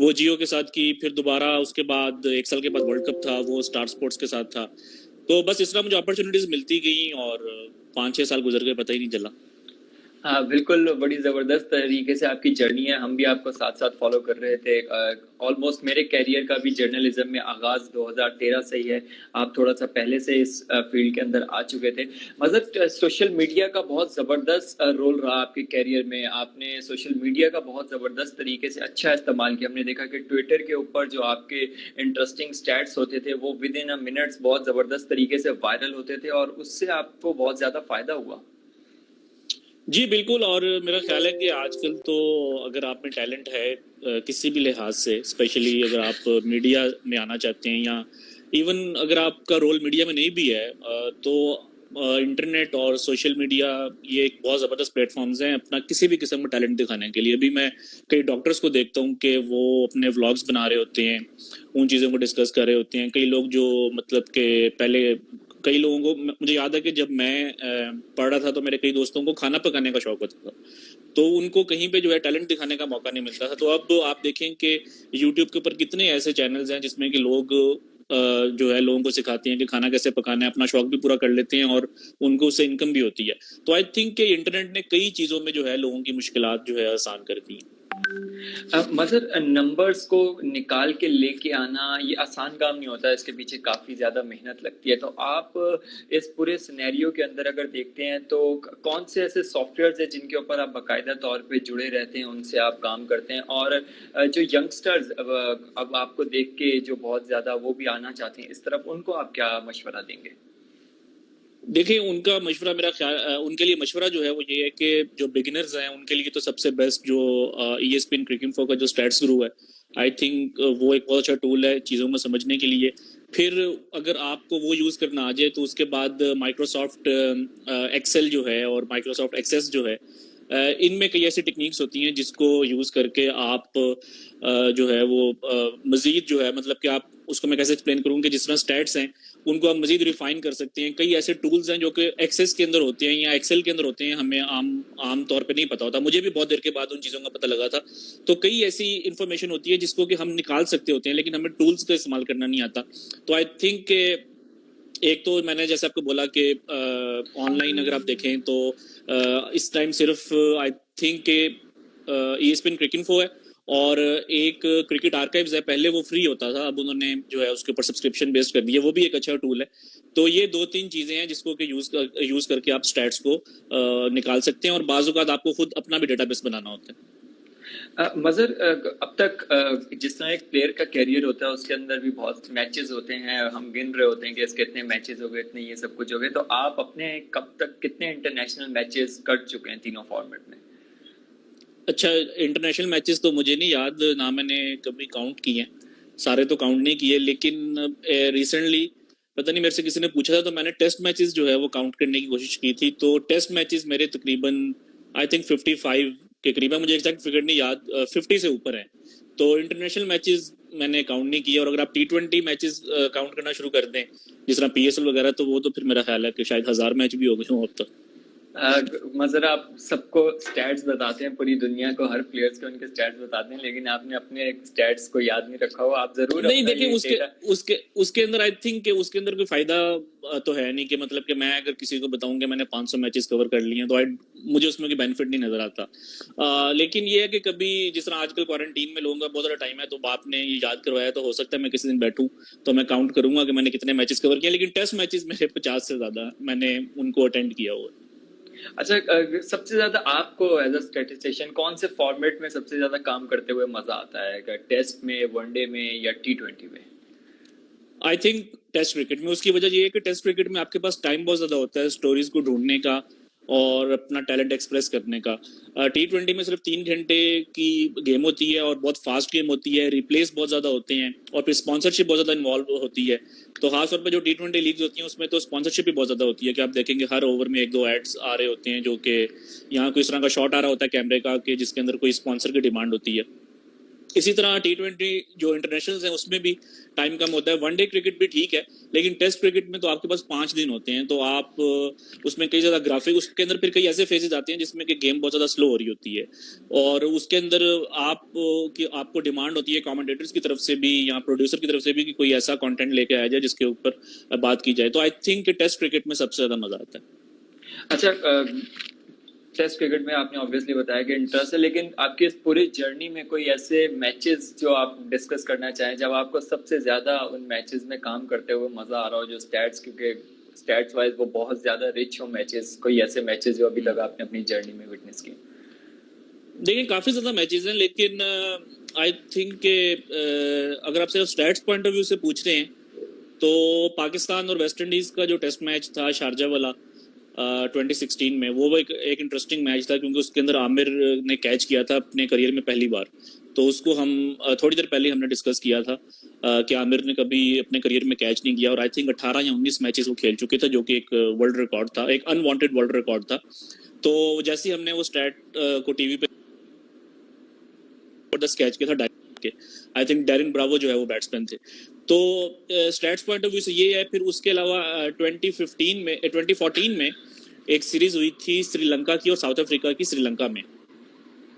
वो जियो के साथ की, फिर दोबारा उसके बाद 1 साल के बाद वर्ल्ड कप था, वो स्टार स्पोर्ट्स के साथ था। तो बस इस तरह मुझे अपॉर्चुनिटीज मिलती गई और 5-6 साल गुजर गए, पता ही नहीं चला। हाँ बिल्कुल, बड़ी ज़बरदस्त तरीके से आपकी जर्नी है। हम भी आपको साथ साथ फॉलो कर रहे थे। ऑलमोस्ट मेरे कैरियर का भी जर्नलिज्म में आगाज़ 2013 से ही है। आप थोड़ा सा पहले से इस फील्ड के अंदर आ चुके थे। मतलब सोशल मीडिया का बहुत ज़बरदस्त रोल रहा आपके कैरियर में। आपने सोशल मीडिया का बहुत ज़बरदस्त तरीके से अच्छा इस्तेमाल किया। हमने देखा कि ट्विटर के ऊपर जो आपके इंटरेस्टिंग स्टैट्स होते थे वो विद इन अ मिनट्स बहुत ज़बरदस्त तरीके से वायरल होते थे और उससे आपको बहुत ज़्यादा फ़ायदा हुआ। जी बिल्कुल, और मेरा ख्याल है कि आजकल तो अगर आप में टैलेंट है किसी भी लिहाज से, स्पेशली अगर आप मीडिया में आना चाहते हैं या इवन अगर आपका रोल मीडिया में नहीं भी है, तो इंटरनेट और सोशल मीडिया ये एक बहुत ज़बरदस्त प्लेटफॉर्म्स हैं अपना किसी भी किस्म का टैलेंट दिखाने के लिए। अभी मैं कई डॉक्टर्स को देखता हूँ कि वो अपने व्लॉग्स बना रहे होते हैं, उन चीज़ों को डिस्कस कर रहे होते हैं। कई लोग जो मतलब कि पहले कई लोगों को, मुझे याद है कि जब मैं पढ़ रहा था तो मेरे कई दोस्तों को खाना पकाने का शौक होता था, तो उनको कहीं पे जो है टैलेंट दिखाने का मौका नहीं मिलता था। तो अब आप देखें कि यूट्यूब के ऊपर कितने ऐसे चैनल्स हैं जिसमें कि लोग जो है लोगों को सिखाते हैं कि खाना कैसे पकाना है, अपना शौक भी पूरा कर लेते हैं और उनको उससे इनकम भी होती है। तो आई थिंक कि इंटरनेट ने कई चीज़ों में जो है लोगों की मुश्किलात जो है आसान कर दी हैं। मगर नंबर्स को निकाल के लेके आना ये आसान काम नहीं होता है, इसके पीछे काफ़ी ज़्यादा मेहनत लगती है। तो आप इस पूरे सिनेरियो के अंदर अगर देखते हैं तो कौन से ऐसे सॉफ्टवेयर्स हैं जिनके ऊपर आप बाकायदा तौर पे जुड़े रहते हैं, उनसे आप काम करते हैं, और जो यंगस्टर्स अब आपको देख के जो बहुत ज़्यादा वो भी आना चाहते हैं इस तरफ, उनको आप क्या मशवरा देंगे? देखिए, उनका मशवरा मेरा ख्याल उनके लिए मशवरा जो है वो ये है कि जो बिगिनर्स हैं उनके लिए तो सबसे बेस्ट जो ESPN क्रिकइंफो का जो स्टैट्स गुरु है, आई थिंक वो एक बहुत अच्छा टूल है चीज़ों में समझने के लिए। फिर अगर आपको वो यूज़ करना आ जाए तो उसके बाद माइक्रोसॉफ्ट एक्सेल जो है और माइक्रोसॉफ्ट एक्सेस जो है, इनमें कई ऐसी टेक्निक्स होती हैं जिसको यूज़ करके आप जो है वो मज़ीद जो है, मतलब कि आप उसको, मैं कैसे एक्सप्लेन करूँ कि जिस तरह स्टैट्स हैं उनको आप मज़ीद रिफाइन कर सकते हैं। कई ऐसे टूल्स हैं जो कि एक्सेस के अंदर होते हैं या एक्सेल के अंदर होते हैं, हमें आम तौर पे नहीं पता होता। मुझे भी बहुत देर के बाद उन चीज़ों का पता लगा था। तो कई ऐसी इन्फॉर्मेशन होती है जिसको कि हम निकाल सकते होते हैं, लेकिन हमें टूल्स का इस्तेमाल करना नहीं आता। तो आई थिंक एक तो मैंने जैसे आपको बोला कि ऑनलाइन अगर आप देखें तो इस टाइम सिर्फ आई थिंक के ESPN क्रिकइंफो है और एक क्रिकेट आर्काइव्स है। पहले वो फ्री होता था, अब उन्होंने जो है उसके ऊपर सब्सक्रिप्शन बेस्ड कर दिया, वो भी एक अच्छा टूल है। तो ये 2-3 चीज़ें हैं जिसको कि यूज़ करके आप स्टैट्स को निकाल सकते हैं और बाज़-औक़ात आपको खुद अपना भी डेटाबेस बनाना होता है। मज़र अब तक जिस तरह एक प्लेयर का कैरियर होता है उसके अंदर भी बहुत मैचेस होते हैं, हम गिन रहे होते हैं कि इसके इतने मैचेस हो गए, इतने ये सब कुछ हो गए। तो आप अपने कब तक कितने इंटरनेशनल मैचेस कर चुके हैं तीनों फॉर्मेट में? अच्छा, इंटरनेशनल मैचेस तो मुझे नहीं याद, ना मैंने कभी काउंट किए हैं, सारे तो काउंट नहीं किए। लेकिन रिसेंटली पता नहीं मेरे से किसी ने पूछा था तो मैंने टेस्ट मैचेस जो है वो काउंट करने की कोशिश की थी। तो टेस्ट मैचेस मेरे तकरीबन आई थिंक 55 के करीब है, मुझे एग्जैक्ट फिगर नहीं याद, 50 से ऊपर है। तो इंटरनेशनल मैचेस मैंने काउंट नहीं किए। और अगर आप T20 मैचेस काउंट करना शुरू कर दें जिस तरह PSL वगैरह, तो वो तो फिर मेरा ख्याल है कि शायद 1000 मैच भी हो गए हों अब तक। मज़र आप सबको स्टैट्स बताते हैं, पूरी दुनिया को, हर प्लेयर्स को उनके स्टैट्स बताते हैं, लेकिन आपने अपने स्टैट्स को याद नहीं रखा हो। आप जरूर नहीं, देखिए उसके अंदर आई थिंक कि उसके अंदर कोई फायदा तो है नहीं कि मतलब कि मैं अगर किसी को बताऊं कि मैंने 500 मैचेस कवर कर लिए हैं तो मुझे उसमें कोई बेनिफिट नहीं नजर आता। लेकिन ये है कि कभी जिस तरह आजकल क्वारंटीन में लोगों का बहुत ज़्यादा टाइम है, तो आपने ये याद करवाया तो हो सकता है मैं किसी दिन बैठूं तो मैं काउंट करूंगा कि मैंने कितने मैचेस कवर किए। लेकिन टेस्ट मैचेस मेरे 50 से ज़्यादा मैंने उनको अटेंड किया हुआ। अच्छा, सबसे ज्यादा आपको एज अ स्टैटिस्टिशियन कौन से फॉर्मेट में सबसे ज्यादा काम करते हुए मजा आता है? टेस्ट में, वनडे में, या T20 में? आई थिंक टेस्ट क्रिकेट में। उसकी वजह ये है कि टेस्ट क्रिकेट में आपके पास टाइम बहुत ज़्यादा होता है स्टोरीज को ढूंढने का और अपना टैलेंट एक्सप्रेस करने का। T20 में सिर्फ 3 घंटे की गेम होती है और बहुत फास्ट गेम होती है, रिप्लेस बहुत ज़्यादा होते हैं और फिर स्पॉन्सरशिप बहुत ज़्यादा इन्वॉल्व होती है। तो खासतौर पर जो T20 लीग्स होती हैं उसमें तो स्पॉन्सरशिप भी बहुत ज़्यादा होती है कि आप देखेंगे हर ओवर में 1-2 एड्स आ रहे होते हैं, जो कि यहाँ कोई इस तरह का शॉट आ रहा होता है कैमरे का कि जिसके अंदर कोई स्पॉन्सर की डिमांड होती है। इसी तरह T20 जो इंटरनेशनल्स हैं उसमें भी टाइम कम होता है। वनडे क्रिकेट भी ठीक है, लेकिन टेस्ट क्रिकेट में तो आपके पास 5 दिन होते हैं, तो आप उसमें कई ज़्यादा ग्राफिक, उसके अंदर फिर कई ऐसे फेजेस आते हैं जिसमें कि गेम बहुत ज़्यादा स्लो हो रही होती है, और उसके अंदर आपको डिमांड होती है कमेंटेटर्स की तरफ से भी या प्रोड्यूसर की तरफ से भी कि कोई ऐसा कंटेंट लेके आया जाए जिसके ऊपर बात की जाए। तो आई थिंक टेस्ट क्रिकेट में सबसे ज़्यादा मजा आता है। अच्छा, टेस्ट क्रिकेट में आपने ऑब्वियसली बताया कि इंटरेस्ट है, लेकिन आपकी इस पूरी जर्नी में कोई ऐसे मैचेस जो आप डिस्कस करना चाहें जब आपको सबसे ज्यादा उन मैचेस में काम करते हुए मजा आ रहा हो, जो स्टैट्स, क्योंकि स्टैट्स वाइज वो बहुत ज्यादा रिच हो मैचेस, कोई ऐसे मैचेस जो अभी तक आपने अपनी जर्नी में विटनेस किए? देखिए काफी ज्यादा मैचेस हैं, लेकिन आई थिंक के अगर आप सिर्फ स्टैट्स पॉइंट ऑफ व्यू से पूछ रहे हैं तो पाकिस्तान और वेस्ट इंडीज का जो टेस्ट मैच था शारजा वाला 2016 में, वो एक इंटरेस्टिंग मैच था, क्योंकि उसके अंदर आमिर ने कैच किया था अपने करियर में पहली बार। तो उसको हम थोड़ी देर पहले हमने डिस्कस किया था कि आमिर ने कभी अपने करियर में कैच नहीं किया, और आई थिंक 18 या 19 मैचेस वो खेल चुके थे, जो कि एक वर्ल्ड रिकॉर्ड था, एक अनवांटेड वर्ल्ड रिकॉर्ड था। तो जैसे ही हमने वो स्टैट को टीवी पे कैच किया था के, आई थिंक डैरिन ब्रावो जो है वो बैट्समैन थे। तो स्टैट्स पॉइंट ऑफ व्यू से ये है। फिर उसके अलावा 2014 में एक सीरीज हुई थी श्रीलंका की और साउथ अफ्रीका की श्रीलंका में,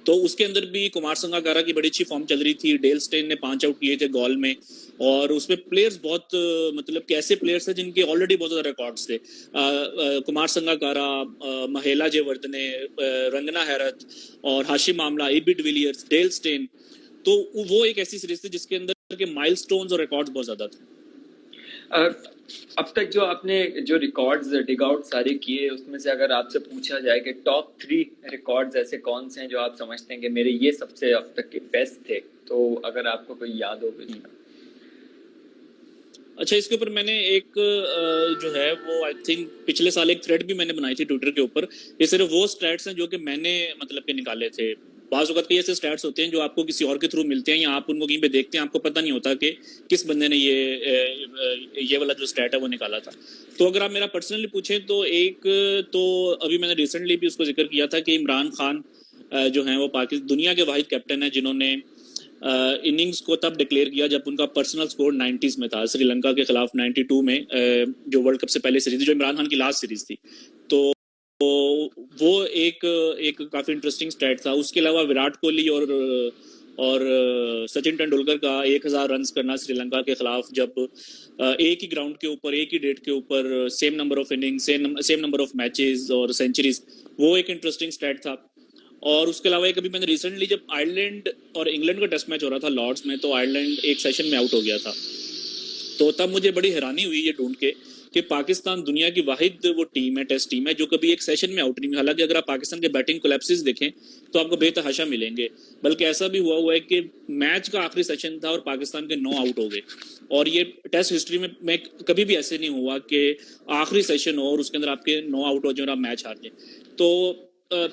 तो उसके अंदर भी कुमार संगकारा की बड़ी अच्छी फॉर्म चल रही थी। डेल स्टेन ने 5 आउट किए थे गॉल में, और उसमें प्लेयर्स बहुत मतलब कैसे प्लेयर्स थे जिनके ऑलरेडी बहुत ज़्यादा रिकॉर्ड्स थे। कुमार संगकारा, महेला जयवर्धने, रंगना हैरत और Hashim Amla, AB de Villiers, Dale Steyn. तो वो एक ऐसी सीरीज थी जिसके अंदर के माइलस्टोन्स और रिकॉर्ड्स बहुत ज़्यादा थे। अब तक जो आपने जो रिकॉर्ड्स डिग आउट सारे किए, उसमें से अगर आपसे पूछा जाए कि टॉप 3 रिकॉर्ड्स ऐसे कौन से हैं जो आप समझते हैं कि मेरे ये सबसे अब तक के बेस्ट थे, तो अगर आपको कोई याद हो तो? अच्छा, इसके ऊपर मैंने एक जो है वो आई थिंक पिछले साल एक थ्रेड भी मैंने बनाई थी ट्विटर के ऊपर। ये सिर्फ वो स्टैट्स हैं जो कि मैंने मतलब के निकाले थे। बाज़ वक़्त कई ऐसे स्टैट्स होते हैं जो आपको किसी और के थ्रू मिलते हैं, या आप उनको कहीं पे देखते हैं, आपको पता नहीं होता कि किस बंदे ने ये वाला जो स्टैट है वो निकाला था। तो अगर आप मेरा पर्सनली पूछें तो एक तो अभी मैंने रिसेंटली भी उसको जिक्र किया था कि इमरान खान जो हैं वो पाकिस्तान दुनिया के वाहिद कैप्टन है जिन्होंने इनिंग्स को तब डिक्लेयर किया जब उनका पर्सनल स्कोर 90s में था, श्रीलंका के खिलाफ 92 में, जो वर्ल्ड कप से पहले सीरीज थी, जो इमरान खान की लास्ट सीरीज थी। तो वो एक काफी इंटरेस्टिंग स्टैट था। उसके अलावा विराट कोहली और सचिन तेंदुलकर का 1000 रन्स करना श्रीलंका के खिलाफ, जब एक ही ग्राउंड के ऊपर एक ही डेट के ऊपर same number of inning, same number of matches और सेंचुरीज, वो एक इंटरेस्टिंग स्टैट था। और उसके अलावा एक अभी मैंने रिसेंटली जब आयरलैंड और इंग्लैंड का टेस्ट मैच हो रहा था लॉर्ड्स में, तो आयरलैंड एक सेशन में आउट हो गया था। तो तब मुझे बड़ी हैरानी हुई ये ढूंढ के कि पाकिस्तान दुनिया की वाहिद वो टीम है, टेस्ट टीम है, जो कभी एक सेशन में आउट नहीं हुई। हालांकि अगर आप पाकिस्तान के बैटिंग कोलैप्सेस देखें तो आपको बेतहाशा मिलेंगे, बल्कि ऐसा भी हुआ है कि मैच का आखिरी सेशन था और पाकिस्तान के 9 आउट हो गए। और ये टेस्ट हिस्ट्री में कभी भी ऐसे नहीं हुआ कि आखिरी सेशन हो और उसके अंदर आपके 9 आउट हो जाए और आप मैच हार जाए। तो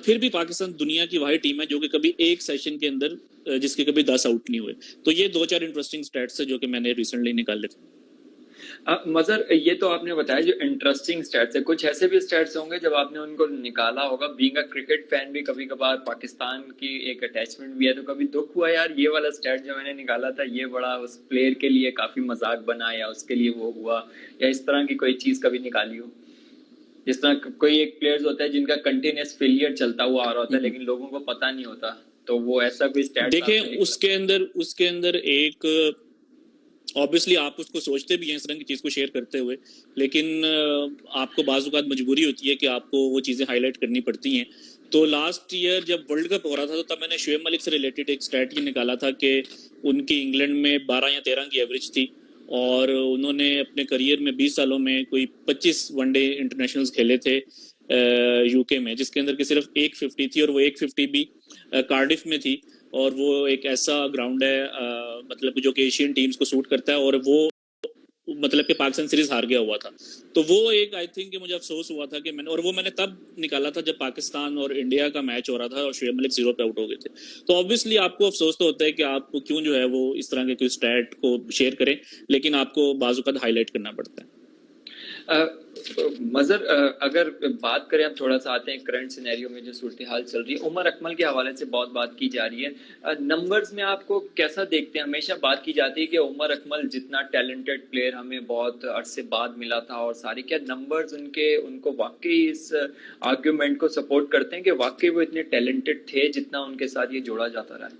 फिर भी पाकिस्तान दुनिया की वाहिद टीम है जो कि कभी एक सेशन के अंदर जिसके कभी 10 आउट नहीं हुए। तो ये 2-4 इंटरेस्टिंग स्टैट्स है जो कि मैंने रिसेंटली निकाले थे। मजर, ये तो आपने बताया जो इंटरेस्टिंग स्टैट्स है, कुछ ऐसे भी स्टैट्स होंगे जब आपने उनको निकाला होगा, बीइंग अ क्रिकेट फैन भी कभी कभार पाकिस्तान की एक अटैचमेंट भी है, तो कभी दुख हुआ यार ये वाला स्टैट जो मैंने निकाला था ये बड़ा उस प्लेयर के लिए काफी मजाक बना, या उसके लिए वो हुआ, या इस तरह की कोई चीज कभी निकाली हो? जिस तरह कोई एक प्लेयर्स होता है जिनका कंटिन्यूस फेलियर चलता हुआ आ रहा होता है लेकिन लोगों को पता नहीं होता, तो वो ऐसा कोई स्टैट देखें उसके अंदर एक ऑब्वियसली आप उसको सोचते भी हैं इस तरह की चीज़ को शेयर करते हुए, लेकिन आपको बाज़ औक़ात मजबूरी होती है कि आपको वो चीज़ें हाईलाइट करनी पड़ती हैं। तो लास्ट ईयर जब वर्ल्ड कप हो रहा था तो तब मैंने शुएब मलिक से रिलेटेड एक स्टैट ये निकाला था कि उनकी इंग्लैंड में 12 या 13 की एवरेज थी, और उन्होंने अपने करियर में 20 सालों में कोई 25 वनडे इंटरनेशनल्स खेले थे यूके में, जिसके अंदर की सिर्फ एक 50 थी, और वो एक 50 भी कार्डिफ में थी। और वो एक ऐसा ग्राउंड है मतलब जो कि एशियन टीम्स को सूट करता है, और वो मतलब कि पाकिस्तान सीरीज हार गया हुआ था। तो वो एक आई थिंक मुझे अफसोस हुआ था कि मैंने तब निकाला था जब पाकिस्तान और इंडिया का मैच हो रहा था और शुएब मलिक 0 पे आउट हो गए थे। तो ऑब्वियसली आपको अफसोस तो होता है कि आप क्यों जो है वो इस तरह के कोई स्टैट को शेयर करें, लेकिन आपको बाज़ औक़ात हाईलाइट करना पड़ता है। मजर, अगर बात करें, हम थोड़ा सा आते हैं करंट सिनेरियो में जो सूरत हाल चल रही है, उमर अकमल के हवाले से बहुत बात की जा रही है। नंबर्स में आपको कैसा देखते हैं? हमेशा बात की जाती है कि उमर अकमल जितना टैलेंटेड प्लेयर हमें बहुत अरसे बाद मिला था, और सारी क्या नंबर्स उनको वाकई इस आर्ग्यूमेंट को सपोर्ट करते हैं कि वाकई वो इतने टैलेंटेड थे जितना उनके साथ ये जोड़ा जाता रहा है?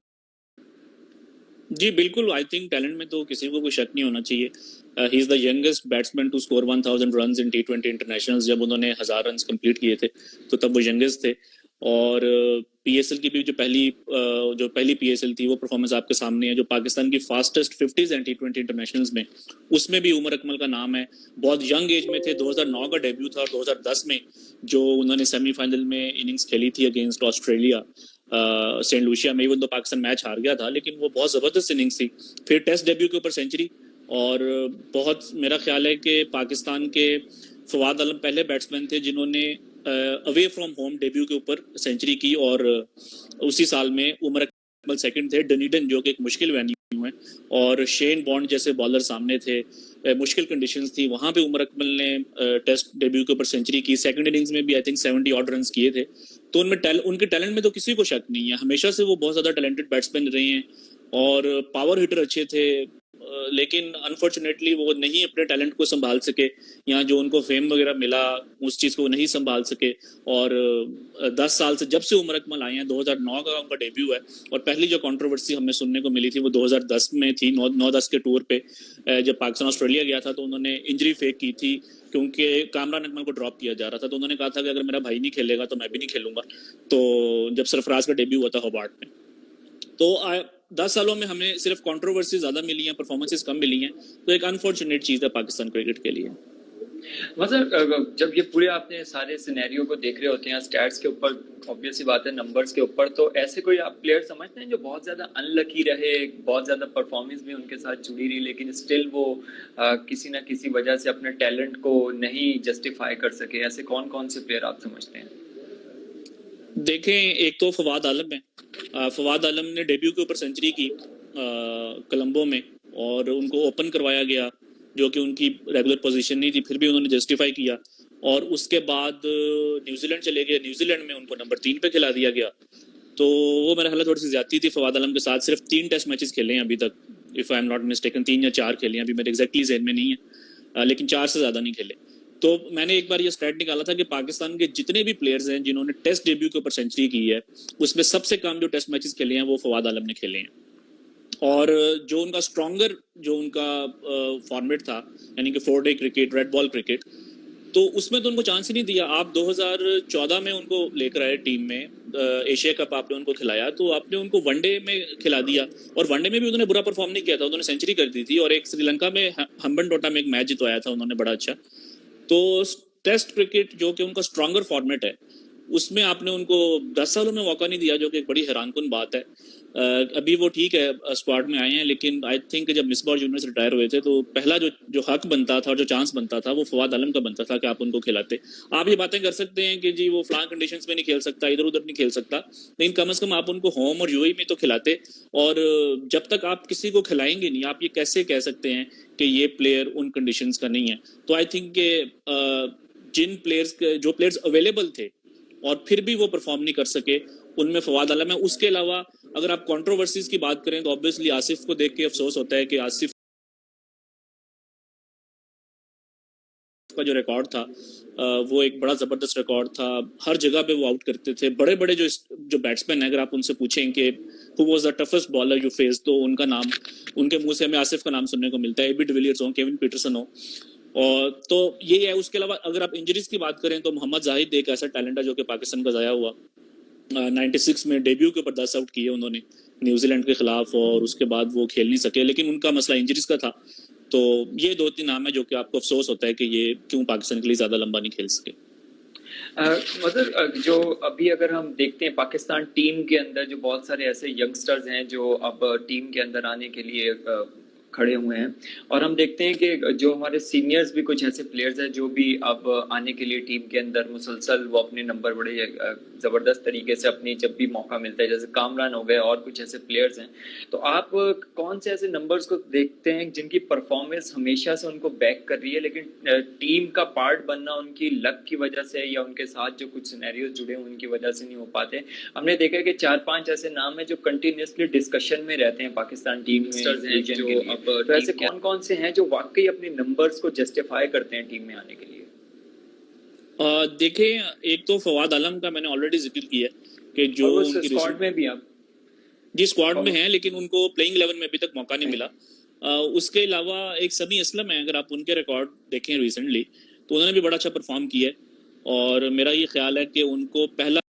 जी बिल्कुल, आई थिंक टैलेंट में तो किसी को कोई शक नहीं होना चाहिए। He is the youngest batsman to score 1000 runs in T20 internationals. जब उन्होंने 1000 रन्स कंप्लीट किए थे तो तब वो यंगेस्ट थे। और पीएसएल की भी जो पहली पीएसएल थी वो परफॉर्मेंस आपके सामने है, जो पाकिस्तान की fastest 50s and T20 internationals में, उसमें भी उमर अकमल का नाम है। बहुत यंग एज में थे, 2009 का डेब्यू था, और 2010 में जो उन्होंने सेमीफाइनल में इनिंग्स खेली थी अगेंस्ट ऑस्ट्रेलिया सेंट लूसिया में, इवन तो पाकिस्तान मैच हार गया था, लेकिन वो बहुत ज़बरदस्त इनिंग्स थी। फिर टेस्ट डेब्यू के ऊपर सेंचुरी, और बहुत मेरा ख्याल है कि पाकिस्तान के फवाद आलम पहले बैट्समैन थे जिन्होंने अवे फ्रॉम होम डेब्यू के ऊपर सेंचुरी की, और उसी साल में उमर अकमल सेकंड थे। डनीडन जो कि एक मुश्किल वेन्यू है, और शेन बॉन्ड जैसे बॉलर सामने थे, मुश्किल कंडीशंस थी, वहाँ पे उमर अकमल ने टेस्ट डेब्यू के ऊपर सेंचुरी की। सेकंड इनिंग्स में भी आई थिंक 70 ऑड रन किए थे। तो उनके टैलेंट में तो किसी को शक नहीं है, हमेशा से वो बहुत ज़्यादा टैलेंटेड बैट्समैन रहे हैं, और पावर हिटर अच्छे थे। लेकिन अनफॉर्चुनेटली वो नहीं अपने टैलेंट को संभाल सके, या जो उनको फेम वगैरह मिला उस चीज़ को नहीं संभाल सके। और 10 साल से, जब से उमर अकमल आए हैं, 2009 का उनका डेब्यू है, और पहली जो कंट्रोवर्सी हमें सुनने को मिली थी वो 2010 में थी, 9-10 के टूर पे जब पाकिस्तान ऑस्ट्रेलिया गया था, तो उन्होंने इंजरी फेक की थी क्योंकि कामरान अकमल को ड्रॉप किया जा रहा था। तो उन्होंने कहा था कि अगर मेरा भाई नहीं खेलेगा तो मैं भी नहीं खेलूंगा। तो जब सरफराज का डेब्यू हुआ था होबार्ट में, तो 10 सालों में हमें सिर्फ कंट्रोवर्सी ज़्यादा मिली हैं, परफॉर्मेंसेस कम मिली हैं। तो एक अनफॉर्चुनेट चीज़ है पाकिस्तान क्रिकेट के लिए। मतलब जब ये पूरे आपने सारे सिनेरियो को देख रहे होते हैं स्टैट्स के ऊपर, ऑब्वियस सी बात है नंबर्स के ऊपर, तो ऐसे कोई आप प्लेयर समझते हैं जो बहुत ज्यादा अनलकी रहे, बहुत ज्यादा परफॉर्मेंस भी उनके साथ जुड़ी रही, लेकिन स्टिल वो किसी ना किसी वजह से अपने टैलेंट को नहीं जस्टिफाई कर सके? ऐसे कौन कौन से प्लेयर आप समझते हैं? देखें, एक तो फवाद आलम है। फवाद आलम ने डेब्यू के ऊपर सेंचुरी की कोलंबो में, और उनको ओपन करवाया गया जो कि उनकी रेगुलर पोजीशन नहीं थी, फिर भी उन्होंने जस्टिफाई किया। और उसके बाद न्यूजीलैंड चले गए, न्यूजीलैंड में उनको नंबर 3 पे खिला दिया गया। तो वो मेरा ख्याल थोड़ी सी ज्यादती थी फवाद आलम के साथ। सिर्फ 3 टेस्ट मैचेस खेले हैं अभी तक, if I am not mistaken, 3 या 4 खेले हैं, अभी मेरे एग्जैक्टली ज़हन में नहीं है, लेकिन 4 से ज़्यादा नहीं खेले। तो मैंने एक बार ये स्टैट निकाला था कि पाकिस्तान के जितने भी प्लेयर्स हैं जिन्होंने टेस्ट डेब्यू के ऊपर सेंचुरी की है, उसमें सबसे कम जो टेस्ट मैचेस खेले हैं वो फवाद आलम ने खेले हैं। और जो उनका स्ट्रॉन्गर जो उनका फॉर्मेट था, यानी कि 4 day cricket, red ball cricket, तो उसमें तो उनको चांस ही नहीं दिया। आप 2014 में उनको लेकर आए टीम में, एशिया कप आपने उनको खिलाया, तो आपने उनको वनडे में खिला दिया, और वनडे में भी उन्होंने बुरा परफॉर्म नहीं किया था, उन्होंने सेंचुरी कर दी थी, और एक श्रीलंका में हम्बनटोटा में एक मैच जितवाया था उन्होंने बड़ा अच्छा। तो टेस्ट क्रिकेट जो कि उनका स्ट्रॉन्गर फॉर्मेट है, उसमें आपने उनको 10 सालों में मौका नहीं दिया, जो कि एक बड़ी हैरानकुन बात है। अभी वो ठीक है, स्क्वाड में आए हैं, लेकिन आई थिंक जब मिसबाह जूनियर रिटायर हुए थे तो पहला जो हक बनता था और जो चांस बनता था वो फवाद आलम का बनता था कि आप उनको खिलाते। आप ये बातें कर सकते हैं कि जी वो फ्लांग कंडीशंस में नहीं खेल सकता, इधर उधर नहीं खेल सकता, लेकिन कम से कम आप उनको होम और यूएई में तो खिलाते। और जब तक आप किसी को खिलाएंगे नहीं, आप ये कैसे कह सकते हैं कि ये प्लेयर उन कंडीशंस का नहीं है? तो आई थिंक जो प्लेयर्स अवेलेबल थे और फिर भी वो परफॉर्म नहीं कर सके, उनमें फवाद आलम है। उसके अलावा अगर आप कंट्रोवर्सीज की बात करें तो ऑब्वियसली आसिफ को देख के अफसोस होता है कि आसिफ का जो रिकॉर्ड था वो एक बड़ा ज़बरदस्त रिकॉर्ड था। हर जगह पे वो आउट करते थे। बड़े बड़े जो बैट्समैन हैं, अगर आप उनसे पूछें कि who was the toughest bowler you face, तो उनका नाम, उनके मुंह से हमें आसिफ का नाम सुनने को मिलता है। एबी डिविलियर्स हो, केविन पीटरसन हो, और तो ये है। उसके अलावा अगर आप इंजरीज की बात करें तो मोहम्मद जाहिद एक ऐसा टैलेंट है जो कि पाकिस्तान का ज़ाया हुआ। 96 में डेब्यू के ऊपर 10 आउट किए उन्होंने न्यूजीलैंड के खिलाफ, और उसके बाद वो खेल नहीं सके, लेकिन उनका मसला इंजरीज का था। तो ये 2-3 नाम है जो कि आपको अफसोस होता है कि ये क्यों पाकिस्तान के लिए ज़्यादा लंबा नहीं खेल सके। मतलब जो अभी अगर हम देखते हैं पाकिस्तान टीम के अंदर जो बहुत सारे ऐसे यंगस्टर्स हैं जो अब टीम के अंदर आने के लिए खड़े हुए हैं। और हम देखते हैं कि जो हमारे सीनियर्स भी कुछ ऐसे प्लेयर्स हैं जो भी अब आने के लिए टीम के अंदर मुसलसल वो अपने नंबर बड़े ज़बरदस्त तरीके से अपनी जब भी मौका मिलता है, जैसे कामरान हो गए और कुछ ऐसे प्लेयर्स हैं, तो आप कौन से ऐसे नंबर्स को देखते हैं जिनकी परफॉर्मेंस हमेशा से उनको बैक कर रही है, लेकिन टीम का पार्ट बनना उनकी लक की वजह से या उनके साथ जो कुछ सिनेरियोज जुड़े हैं उनकी वजह से नहीं हो पाते? हमने देखा है कि 4-5 ऐसे नाम हैं जो कंटिन्यूसली डिस्कशन में रहते हैं पाकिस्तान टीम में रीजन के लिए, तो ऐसे कौन कौन से हैं जो वाकई अपने नंबर्स को जस्टिफाई करते हैं टीम में आने के लिए? देखें, एक तो फवाद आलम का मैंने ऑलरेडी जिक्र किया कि जो उनकी स्क्वाड में भी आप जी स्क्वाड में हैं, लेकिन उनको प्लेइंग 11 में अभी तक मौका नहीं मिला। उसके अलावा एक समी असलम है, अगर आप उनके रिकॉर्ड देखें रिसेंटली तो उन्होंने भी बड़ा अच्छा परफॉर्म किया है, और मेरा ये ख्याल है कि उनको पहला